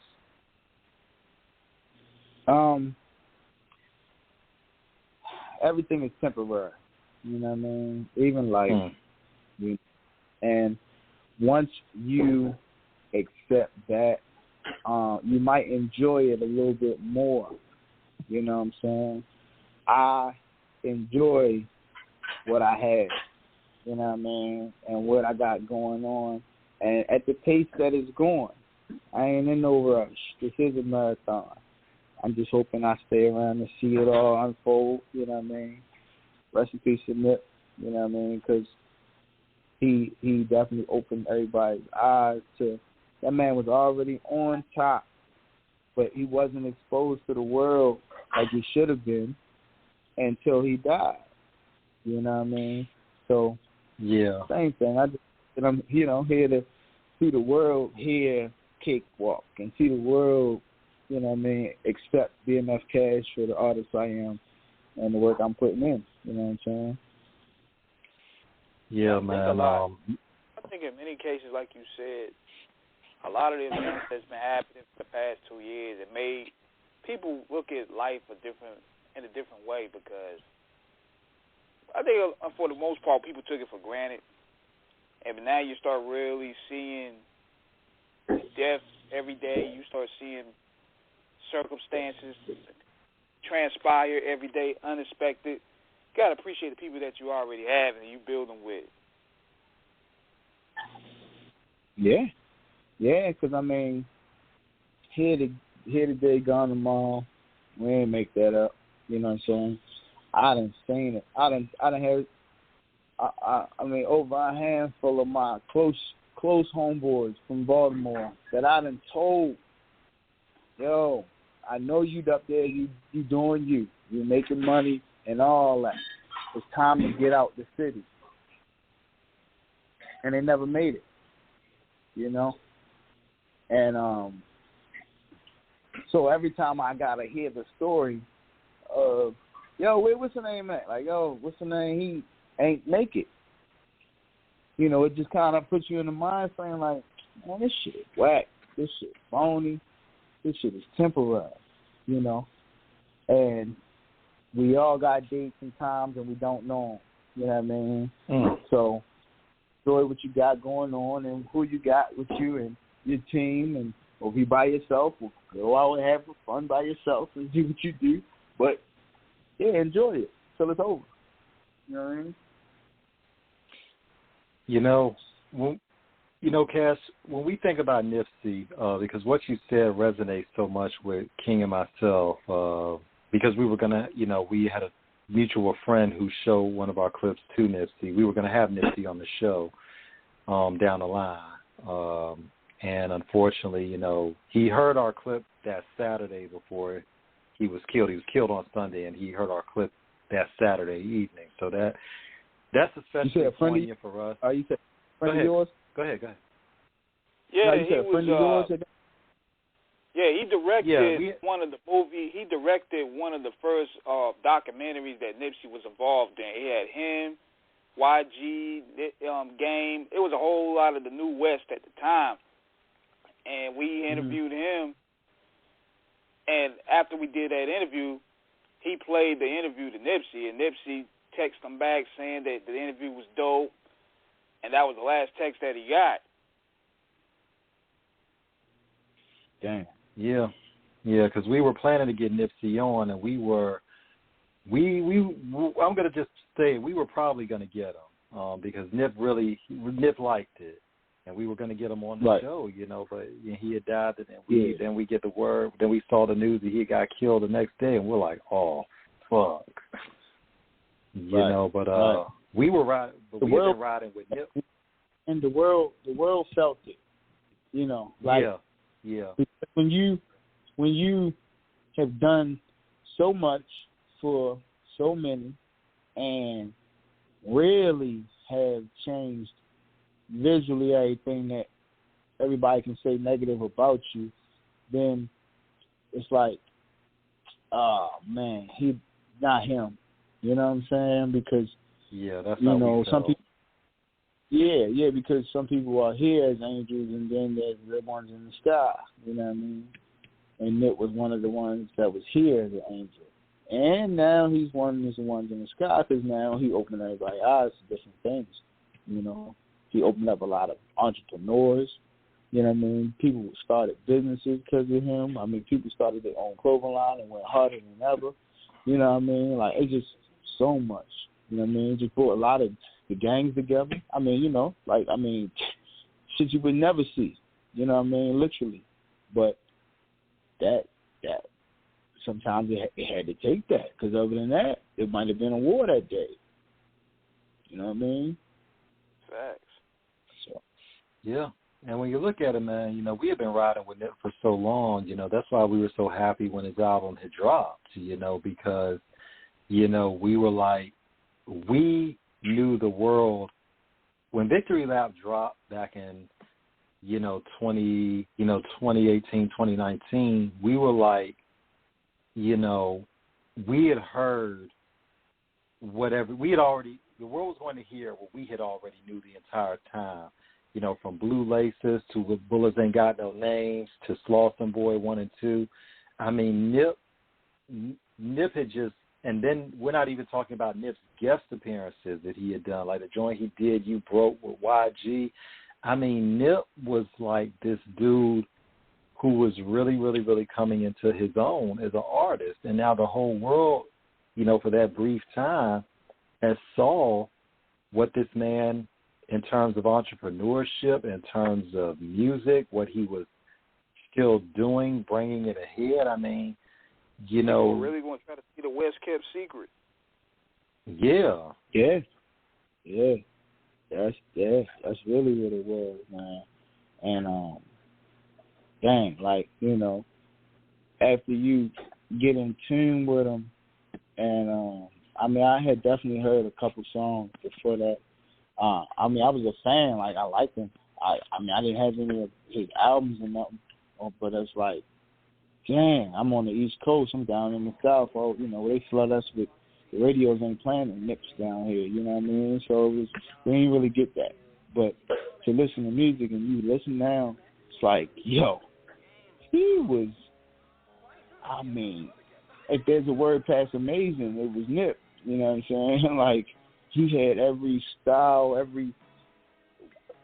Everything is temporary, you know what I mean? Even life. And once you accept that, you might enjoy it a little bit more. You know what I'm saying? I enjoy what I have, you know what I mean, and what I got going on. And at the pace that it's going, I ain't in no rush. This is a marathon. I'm just hoping I stay around to see it all unfold, you know what I mean? Rest in peace to Nip, you know what I mean? Because he definitely opened everybody's eyes to, that man was already on top, but he wasn't exposed to the world like he should have been until he died. You know what I mean? So, yeah, same thing. I'm, you know, here to see the world here cakewalk and see the world, you know what I mean, accept BMF Cash for the artist I am and the work I'm putting in. You know what I'm saying? Yeah, man. I think in many cases, like you said, a lot of the events that's been happening for the past 2 years, it made people look at life in a different way, because I think for the most part people took it for granted, and now you start really seeing death every day. You start seeing circumstances transpire every day, unexpected. You got to appreciate the people that you already have and you build them with. Yeah, because, I mean, here today, gone tomorrow. We ain't make that up. You know what I'm saying? I done seen it. I done had, I mean, over a handful of my close homeboys from Baltimore that I done told, yo, I know you up there, you doing you. You making money and all that. It's time to get out the city. And they never made it, you know? And so every time I got to hear the story of, yo, what's the name at? Like, yo, what's the name? He ain't make it. You know, it just kind of puts you in the mind frame like, man, this shit whack. This shit phony. This shit is temporary, you know? And we all got dates and times and we don't know them. You know what I mean? So enjoy what you got going on and who you got with you and your team. And or if you by yourself, well, go out and have fun by yourself and do what you do. But, yeah, enjoy it till it's over. You know what I mean? Cass, when we think about Nipsey, because what you said resonates so much with King and myself, because we were going to, we had a mutual friend who showed one of our clips to Nipsey. We were going to have Nipsey on the show down the line. And unfortunately, he heard our clip that Saturday before he was killed. He was killed on Sunday, and he heard our clip that Saturday evening. So that's especially poignant for us. You said a friend of yours? Go ahead. Yeah, no, you said a friend of yours? Yeah, he directed one of the movies. He directed one of the first documentaries that Nipsey was involved in. He had him, YG, Game. It was a whole lot of the New West at the time. And we interviewed him. And after we did that interview, he played the interview to Nipsey. And Nipsey texted him back saying that the interview was dope. And that was the last text that he got. Dang. Yeah, because we were planning to get Nipsey on, and I'm gonna just say we were probably gonna get him because Nip liked it, and we were gonna get him on the show, But he had died, and then we get the word, then we saw the news that he got killed the next day, and we're like, oh, fuck, But we were riding, but we've been riding with Nip, and the world felt it, Yeah. When you have done so much for so many and really have changed visually everything that everybody can say negative about you, then it's like, oh man, he not him. You know what I'm saying? Because that's how some people. Yeah, because some people are here as angels, and then there's the ones in the sky. You know what I mean? And Nick was one of the ones that was here as an angel, and now he's one of the ones in the sky because now he opened everybody's eyes to different things. He opened up a lot of entrepreneurs. You know what I mean? People started businesses because of him. I mean, people started their own clothing line and went harder than ever. You know what I mean? Like, it's just so much. You know what I mean? It just brought a lot of the gangs together. I mean, shit you would never see. You know what I mean? Literally. But that sometimes it had to take that, because other than that, it might have been a war that day. You know what I mean? Facts. So. Yeah. And when you look at it, man, we have been riding with Nip for so long, that's why we were so happy when his album had dropped, because, we were like, we knew the world when Victory Lap dropped back in 2018, 2019. We were like, we had heard whatever we had already. The world was going to hear what we had already knew the entire time. From Blue Laces to Bullets Ain't Got No Names to Slauson Boy 1 and 2. I mean, Nip had just. And then we're not even talking about Nip's guest appearances that he had done, like the joint he did, You Broke with YG. I mean, Nip was like this dude who was really, really, really coming into his own as an artist. And now the whole world, for that brief time, has saw what this man, in terms of entrepreneurship, in terms of music, what he was still doing, bringing it ahead. I mean, people really want to try to see the West kept secret. Yeah. That's really what it was, man. And after you get in tune with him, and I had definitely heard a couple songs before that. I was a fan. Like, I liked him. I didn't have any of his albums or nothing, but it's like, dang, I'm on the East Coast. I'm down in the South. Oh, they flood us with the radios ain't playing the Nips down here. You know what I mean? So we didn't really get that. But to listen to music and you listen now, it's like, yo, he was. I mean, if there's a word past amazing, it was Nip. You know what I'm saying? Like, he had every style, every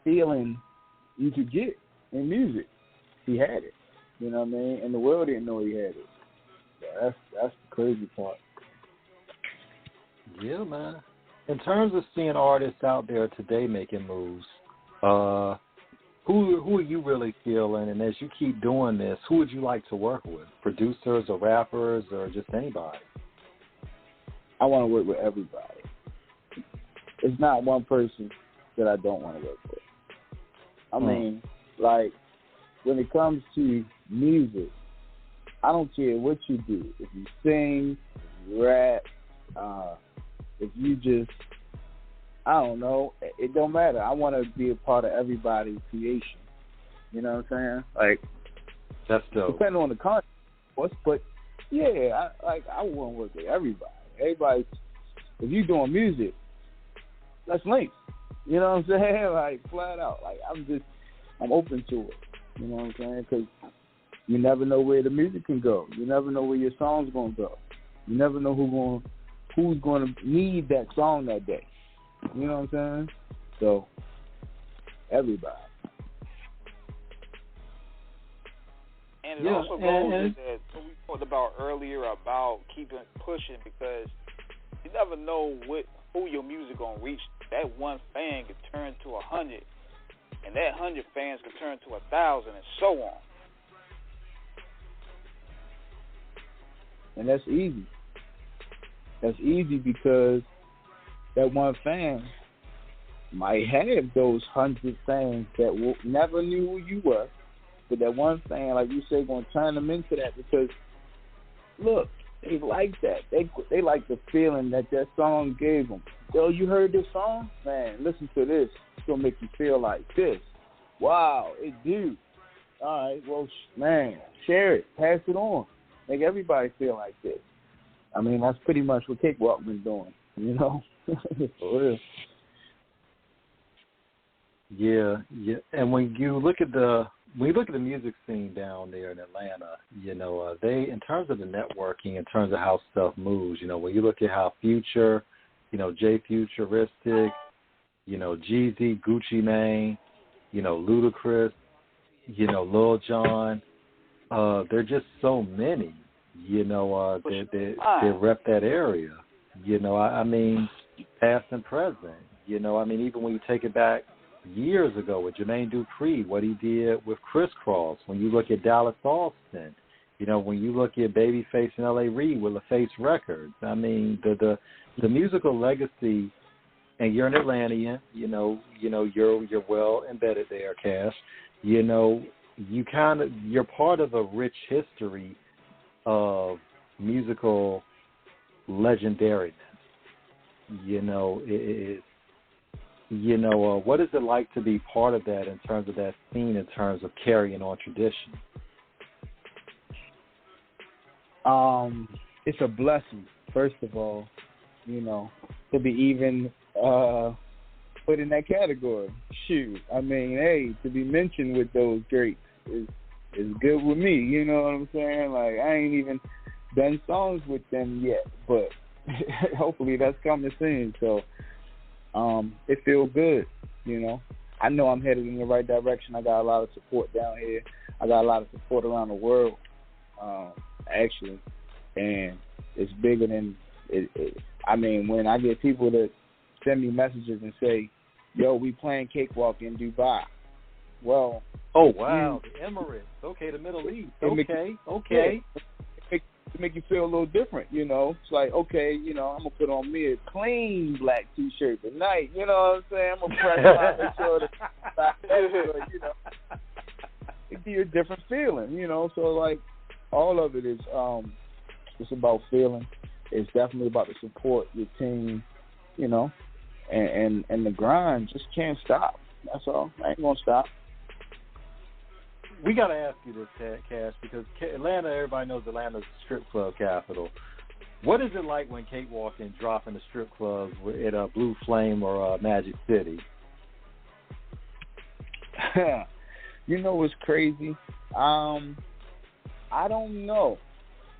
feeling you could get in music. He had it. You know what I mean? And the world didn't know he had it. Yeah, that's the crazy part. Yeah, man. In terms of seeing artists out there today making moves, who are you really feeling? And as you keep doing this, who would you like to work with? Producers or rappers or just anybody? I want to work with everybody. It's not one person that I don't want to work with. I mean, like, when it comes to music, I don't care what you do. If you sing, if you rap, if you just, I don't know, it don't matter. I want to be a part of everybody's creation. You know what I'm saying? Like, that's dope. Depending on the content, but yeah, I want to work with everybody. Everybody, if you doing music, let's link. You know what I'm saying? Like, flat out. Like, I'm open to it. You know what I'm saying? Because you never know where the music can go. You never know where your song's gonna go. You never know who's gonna need that song that day. You know what I'm saying? So, everybody. And it also goes with that what we talked about earlier about keeping pushing, because you never know who your music gonna reach. That one fan could turn to 100, and that 100 fans could turn to 1,000, and so on. And that's easy. That's easy because that one fan might have those 100 fans that never knew who you were. But that one fan, like you say, going to turn them into that because, look, they like that. They like the feeling that song gave them. Yo, you heard this song? Man, listen to this. It's going to make you feel like this. Wow, it do. All right, well, man, share it. Pass it on. Make everybody feel like this. I mean, that's pretty much what Cakewalk been doing, you know? For real. Yeah. And when you look at the music scene down there in Atlanta, you know, they, in terms of the networking, in terms of how stuff moves, you know, when you look at how Future, you know, Jay Futuristic, you know, Jeezy, Gucci Mane, you know, Ludacris, you know, Lil Jon, there are just so many, you know, they rep that area. You know, I mean, past and present. You know, I mean, even when you take it back years ago with Jermaine Dupri, what he did with Criss Cross. When you look at Dallas Austin, you know, when you look at Babyface and L.A. Reid with LaFace Records. I mean, the musical legacy, and you're an Atlantean, you know, you're well embedded there, Cash. You know, you're part of a rich history of musical legendariness. You know, what is it like to be part of that in terms of that scene, in terms of carrying on tradition? It's a blessing, first of all, you know, to be even put in that category. Shoot, I mean, hey, to be mentioned with those greats is good with me, you know what I'm saying? Like, I ain't even done songs with them yet, but hopefully that's coming soon, so it feels good, you know. I know I'm headed in the right direction. I got a lot of support down here. I got a lot of support around the world, actually, and it's bigger than it. I mean, when I get people that send me messages and say, yo, we playing Cakewalk in Dubai. Well, oh, wow, the Emirates. Okay, the Middle East. Okay. To make you feel a little different, you know. It's like, okay, you know, I'm going to put on me a clean black T-shirt tonight, you know what I'm saying? I'm going to press my you know. It be a different feeling, you know. So, like, all of it is, it's about feeling. It's definitely about the support, your team, you know, and the grind just can't stop. That's all. I ain't going to stop. We got to ask you this, Cash, because Atlanta, everybody knows Atlanta's strip club capital. What is it like when Cakewalk and dropping the strip clubs at Blue Flame or Magic City? You know what's crazy? I don't know.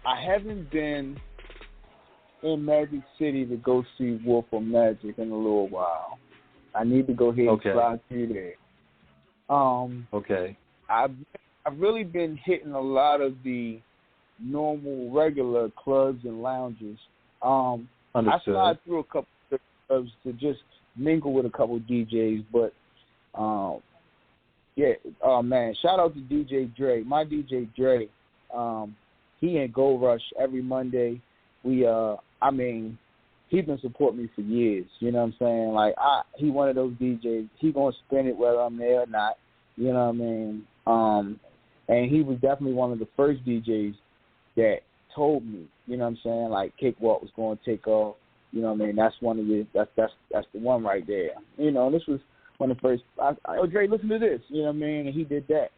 I haven't been in Magic City to go see Wolf of Magic in a little while. I need to go ahead and slide through there. Okay. I've really been hitting a lot of the normal, regular clubs and lounges. I slide through a couple of clubs to just mingle with a couple of DJs, but man, shout out to DJ Dre. My DJ Dre, he in Gold Rush every Monday. He's been supporting me for years. You know what I'm saying? Like, he one of those DJs. He gonna spin it whether I'm there or not. You know what I mean? And he was definitely one of the first DJs that told me, you know what I'm saying, like Cakewalk was going to take off. You know what I mean? That's one of your, that's the one right there. You know, this was one of the first. Oh, Dre, listen to this. You know what I mean? And he did that.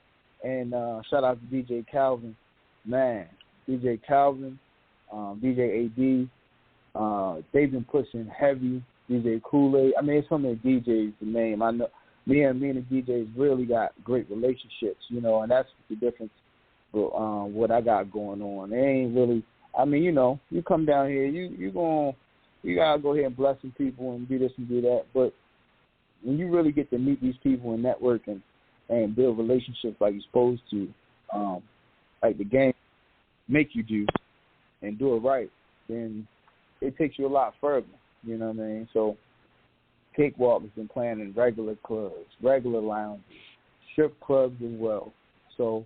And shout out to DJ Calvin, man. DJ Calvin, DJ AD. They've been pushing heavy. DJ Kool-Aid. I mean, it's so many DJs to name. I know me and the DJs really got great relationships. You know, and that's the difference. But what I got going on, they ain't really. I mean, you know, you come down here, you gotta go ahead and bless some people and do this and do that. But when you really get to meet these people and network and build relationships like you're supposed to, like the game make you do, and do it right, then it takes you a lot further. You know what I mean? So Cakewalk has been playing in regular clubs, regular lounges, strip clubs as well. So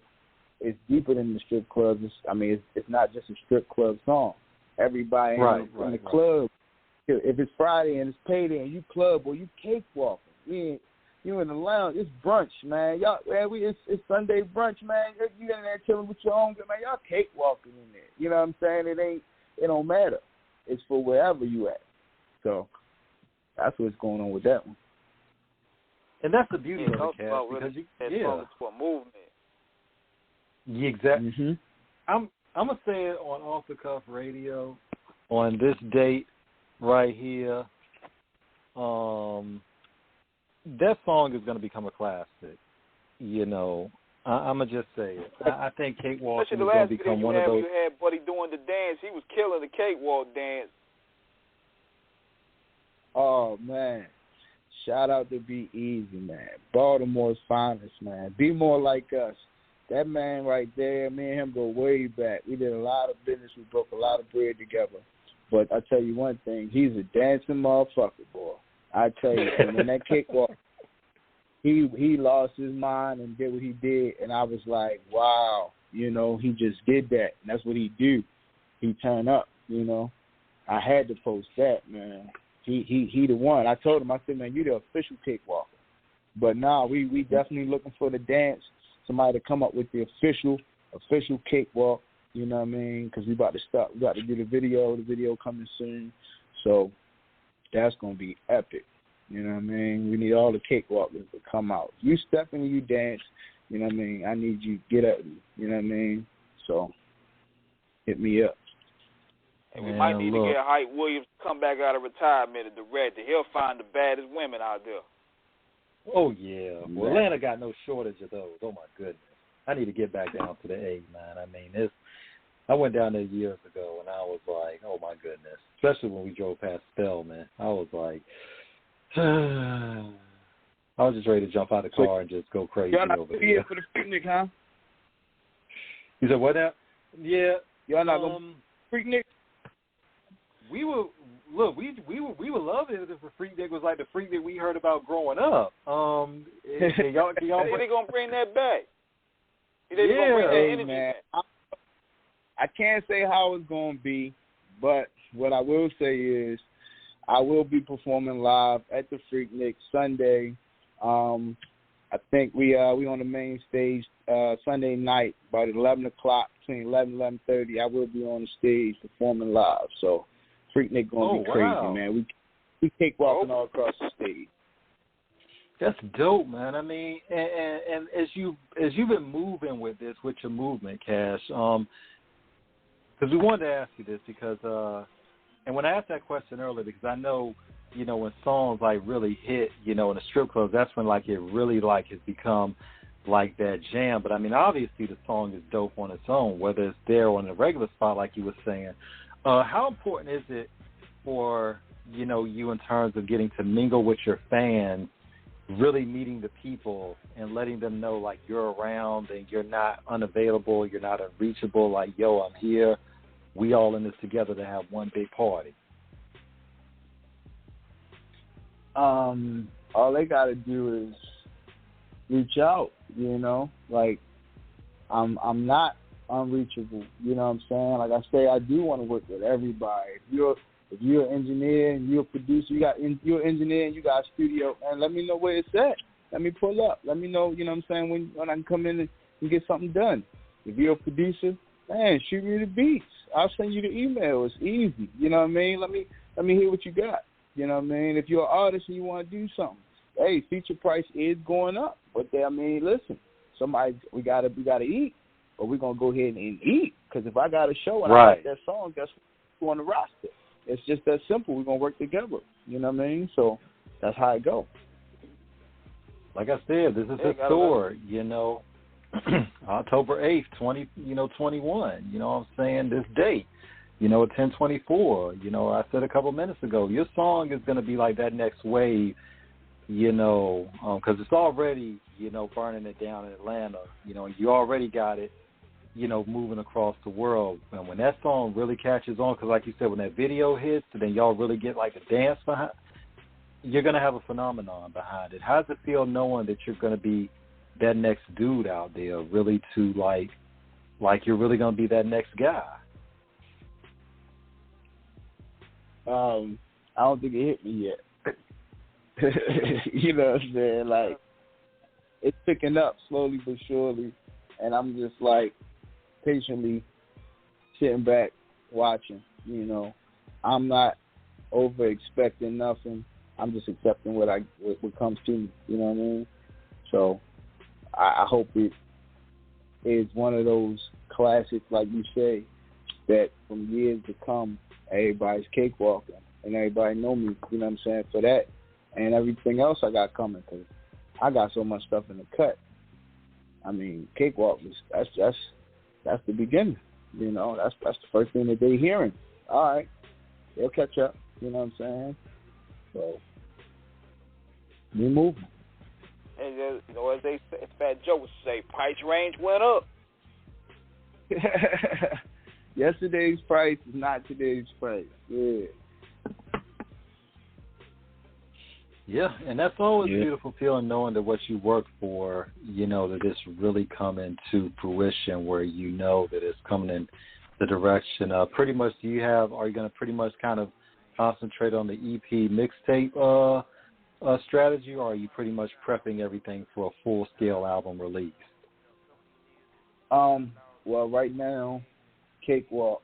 it's deeper than the strip clubs. It's not just a strip club song. Everybody in the club, if it's Friday and it's payday and you club or you cakewalking, you in the lounge, it's brunch, man. Y'all, man, it's Sunday brunch, man. You in there chilling with your own, man. Y'all cakewalking in there. You know what I'm saying? It don't matter. It's for wherever you at. So that's what's going on with that one. And that's the beauty of it, Cass, because it's for a movement. Yeah, exactly. Mm-hmm. I'm gonna say it on Off the Cuff Radio on this date right here. That song is gonna become a classic. You know, I'm gonna just say it. I think Cakewalk is gonna become one of those. You had Buddy doing the dance. He was killing the Cakewalk dance. Oh man, shout out to Be Easy, man. Baltimore's finest, man. Be more like us. That man right there, me and him go way back. We did a lot of business. We broke a lot of bread together. But I tell you one thing, he's a dancing motherfucker, boy. I tell you, when that Cakewalk, he lost his mind and did what he did, and I was like, wow, you know, he just did that. And that's what he do. He turn up, you know. I had to post that, man. He the one. I told him, I said, man, you the official Cakewalker. But now we definitely looking for the dance. Somebody to come up with the official Cakewalk, you know what I mean? Because we about to start. We got to do the video coming soon. So that's going to be epic, you know what I mean? We need all the Cakewalkers to come out. You step in, you dance, you know what I mean? I need you to get at me, you know what I mean? So hit me up. And we might need to get Hype Williams to come back out of retirement at the Red. He'll find the baddest women out there. Oh, yeah. Well, Atlanta got no shortage of those. Oh, my goodness. I need to get back down to the A, man. I mean, I went down there years ago, and I was like, oh, my goodness. Especially when we drove past Spellman. I was like, I was just ready to jump out of the car and just go crazy over there. Y'all not here for the picnic, huh? You said what now? Yeah. Y'all not going to picnic? We would love it if the Freaknik was like the Freaknik we heard about growing up. Y'all they gonna bring that back? Gonna bring that energy man. Back? I can't say how it's gonna be, but what I will say is I will be performing live at the Freaknik Sunday. I think we on the main stage Sunday night about 11 o'clock, between 11 and 11:30. I will be on the stage performing live. So Freaknik gonna be crazy, man. We cakewalking all across the stage. That's dope, man. I mean, and as you've been moving with this, with your movement, Cash, because we wanted to ask you this because, and when I asked that question earlier, because I know, you know, when songs like really hit, you know, in the strip clubs, that's when like it really like has become like that jam. But I mean, obviously the song is dope on its own, whether it's there on the regular spot, like you were saying. How important is it for, you know, you in terms of getting to mingle with your fans, really meeting the people and letting them know, like, you're around and you're not unavailable, you're not unreachable, like, yo, I'm here, we all in this together to have one big party? All they got to do is reach out, you know, like, I'm not unreachable, you know what I'm saying? Like I say, I do want to work with everybody. If you're an engineer and you're a producer, you're an engineer and you got a studio, and let me know where it's at. Let me pull up. Let me know, you know what I'm saying, when I can come in and get something done. If you're a producer, man, shoot me the beats. I'll send you the email. It's easy. You know what I mean? Let me hear what you got. You know what I mean? If you're an artist and you want to do something, hey, feature price is going up. But listen, we gotta eat, or we're gonna go ahead and eat. Because if I got a show and I like that song, guess who's on the roster? It's just that simple. We're gonna work together. You know what I mean? So that's how it go. Like I said, this is a tour. October 8th, 21. You know what I'm saying? This date. 10/24. I said a couple minutes ago, your song is going to be like that next wave, because it's already, burning it down in Atlanta. You already got it, moving across the world. And when that song really catches on, because like you said, when that video hits, and then y'all really get like a dance behind, you're going to have a phenomenon behind it. How does it feel knowing that you're going to be that next dude out there, really to like you're really going to be that next guy? I don't think it hit me yet. You know what I'm saying? Like, it's picking up slowly but surely, and I'm just like patiently sitting back watching. I'm not over expecting nothing. I'm just accepting what comes to me. You know what I mean? So I hope it is one of those classics, like you say, that from years to come, everybody's cakewalking and everybody know me. You know what I'm saying? For that and everything else I got coming, because I got so much stuff in the cut. I mean, cakewalk that's the beginning. That's the first thing that they hearing. All right, they'll catch up. You know what I'm saying? So we moving. And as they say, Fat Joe would say, price range went up. Yesterday's price is not today's price. Yeah. Yeah, and that's always a beautiful feeling, knowing that what you work for, that it's really coming to fruition, where that it's coming in the direction of pretty much. Are you going to pretty much kind of concentrate on the EP mixtape strategy, or are you pretty much prepping everything for a full-scale album release? Well, right now, Cakewalk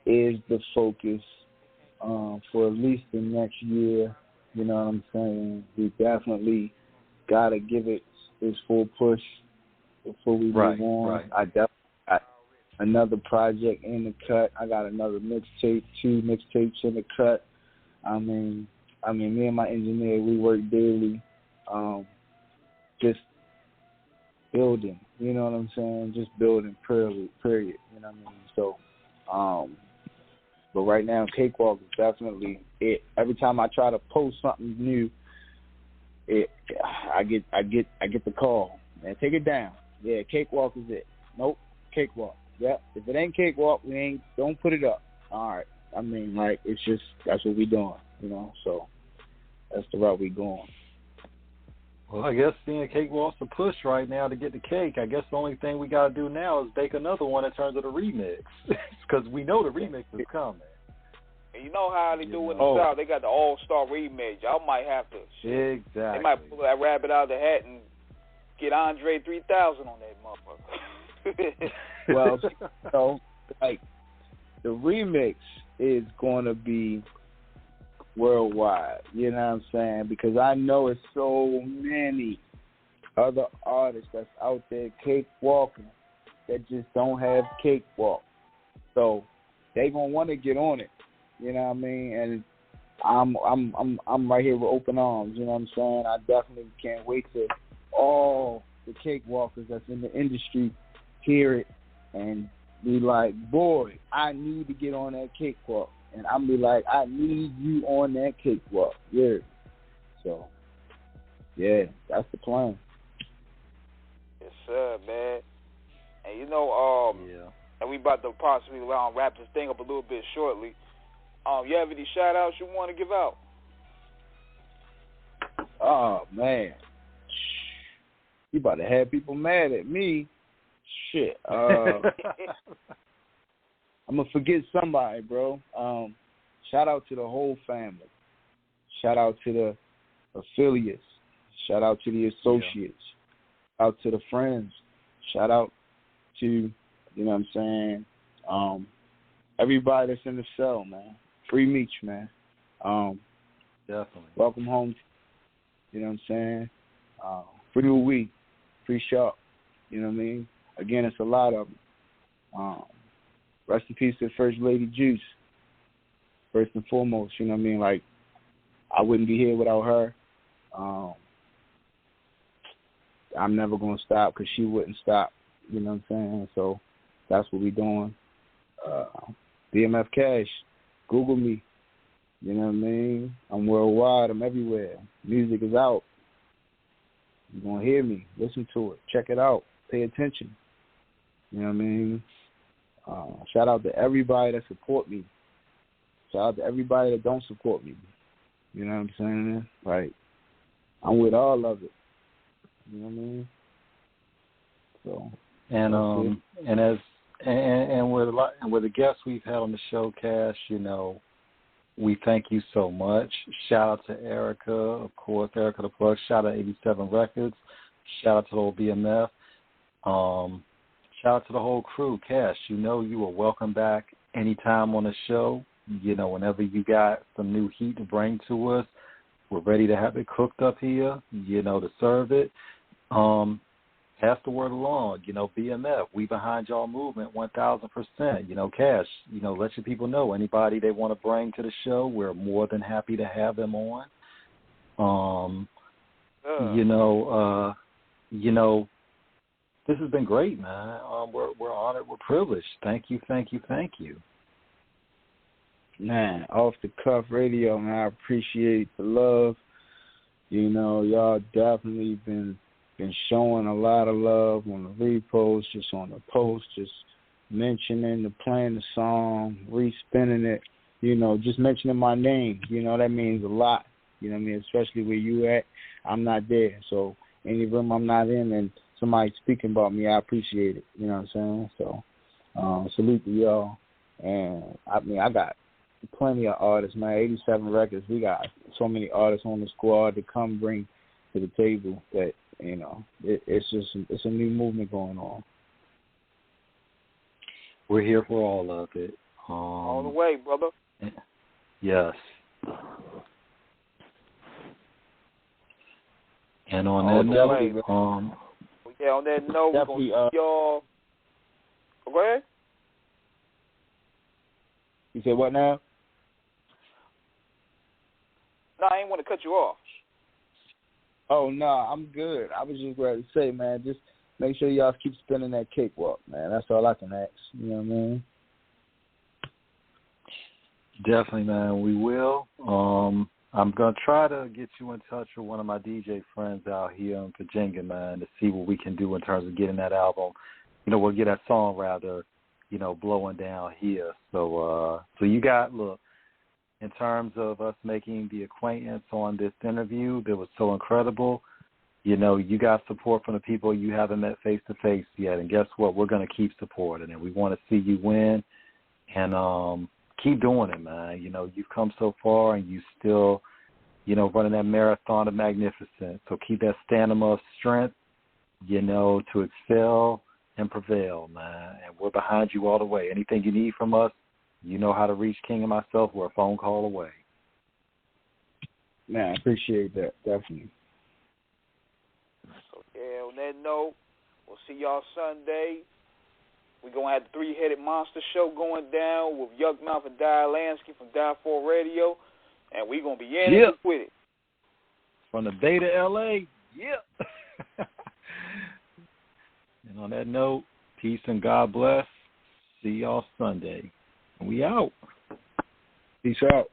is the focus for at least the next year. You know what I'm saying? We definitely got to give it its full push before we move on. Right. I definitely got another project in the cut. I got another mixtape, 2 mixtapes in the cut. I mean, me and my engineer, we work daily, just building. You know what I'm saying? Just building, period. You know what I mean? So, but right now, Cakewalk is definitely it. Every time I try to post something new, I get the call. Man, take it down. Yeah, Cakewalk is it. Nope, Cakewalk. Yep. If it ain't Cakewalk, don't put it up. All right. I mean, like, it's just, that's what we doing, so that's the route we going. Well, I guess seeing Cakewalk's a push right now to get the cake. I guess the only thing we got to do now is bake another one in terms of the remix, because we know the remix is coming. And you know how they do in the South? They got the all-star remix. Y'all might have to. Exactly. They might pull that rabbit out of the hat and get Andre 3000 on that motherfucker. Well, so, like, the remix is going to be worldwide, you know what I'm saying? Because I know it's so many other artists that's out there cakewalking that just don't have cakewalk. So they gonna want to get on it, you know what I mean? And I'm right here with open arms, you know what I'm saying? I definitely can't wait to all the cakewalkers that's in the industry hear it and be like, boy, I need to get on that cakewalk. And I'm be like, I need you on that cakewalk. Yeah. So, yeah, that's the plan. Yes, sir, man. And and we about to possibly wrap this thing up a little bit shortly. You have any shout-outs you want to give out? Oh, man. You about to have people mad at me. Shit. I'm going to forget somebody, bro. Shout out to the whole family. Shout out to the affiliates. Shout out to the associates. Shout out to the friends. Shout out too. You know what I'm saying? Everybody that's in the cell, man. Free Meech, man. Definitely. Welcome home. You know what I'm saying? Free Louis. Free Sharp. You know what I mean? Again, it's a lot of them. Rest in peace to First Lady Juice. First and foremost, you know what I mean? Like, I wouldn't be here without her. I'm never going to stop because she wouldn't stop. You know what I'm saying? So that's what we're doing. BMF Cash, Google me. You know what I mean? I'm worldwide. I'm everywhere. Music is out. You're going to hear me. Listen to it. Check it out. Pay attention. You know what I mean? Shout out to everybody that support me. Shout out to everybody that don't support me. You know what I'm saying? Like, I'm with all of it. You know what I mean? So, and with the guests we've had on the show, Cash, you know, we thank you so much. Shout out to Erica, of course, Erica the Plug. Shout out to 87 Records. Shout out to the whole BMF. Shout out to the whole crew. Cash, you know you are welcome back anytime on the show. You know, whenever you got some new heat to bring to us, we're ready to have it cooked up here, you know, to serve it. Pass the word along. You know, BMF, we behind y'all movement 1,000%. You know, Cash, you know, let your people know. Anybody they want to bring to the show, we're more than happy to have them on. You know, this has been great, man. We're honored. We're privileged. Thank you. Man, Off the Cuff Radio, man, I appreciate the love. You know, y'all definitely been showing a lot of love on the repost, just on the post, just mentioning, playing the song, re-spinning it, you know, just mentioning my name. You know, that means a lot. You know what I mean? Especially where you at, I'm not there. So any room I'm not in and somebody speaking about me, I appreciate it. You know what I'm saying? So salute to y'all. And, I mean, I got plenty of artists, man. 87 Records. We got so many artists on the squad to come bring to the table that, you know, it's a new movement going on. We're here for all of it. All the way, brother. Yes. And on that note, on that note, we're going to see y'all. Go ahead. You said what now? No, I ain't want to cut you off. Oh, no, I'm good. I was just ready to say, man, just make sure y'all keep spinning that cakewalk, man. That's all I can ask. You know what I mean? Definitely, man. We will. I'm going to try to get you in touch with one of my DJ friends out here in Virginia, man, to see what we can do in terms of getting that album. You know, we'll get that song, rather, you know, blowing down here. So you got, look, in terms of us making the acquaintance on this interview that was so incredible, you know, you got support from the people you haven't met face-to-face yet. And guess what? We're going to keep supporting it. We want to see you win and keep doing it, man. You know, you've come so far and you still, you know, running that marathon of magnificence. So keep that stamina of strength, you know, to excel and prevail, man. And we're behind you all the way. Anything you need from us, you know how to reach King and myself. We're a phone call away. Man, I appreciate that, definitely. So, yeah, on that note, we'll see y'all Sunday. We're going to have the Three-Headed Monster show going down with Yuckmouth and Dial Lansky from Dial 4 Radio, and we're going to be in it with it. From the Bay to L.A., And on that note, peace and God bless. See y'all Sunday. We out. Peace out.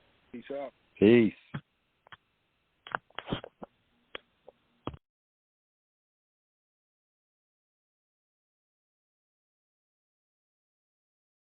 Peace.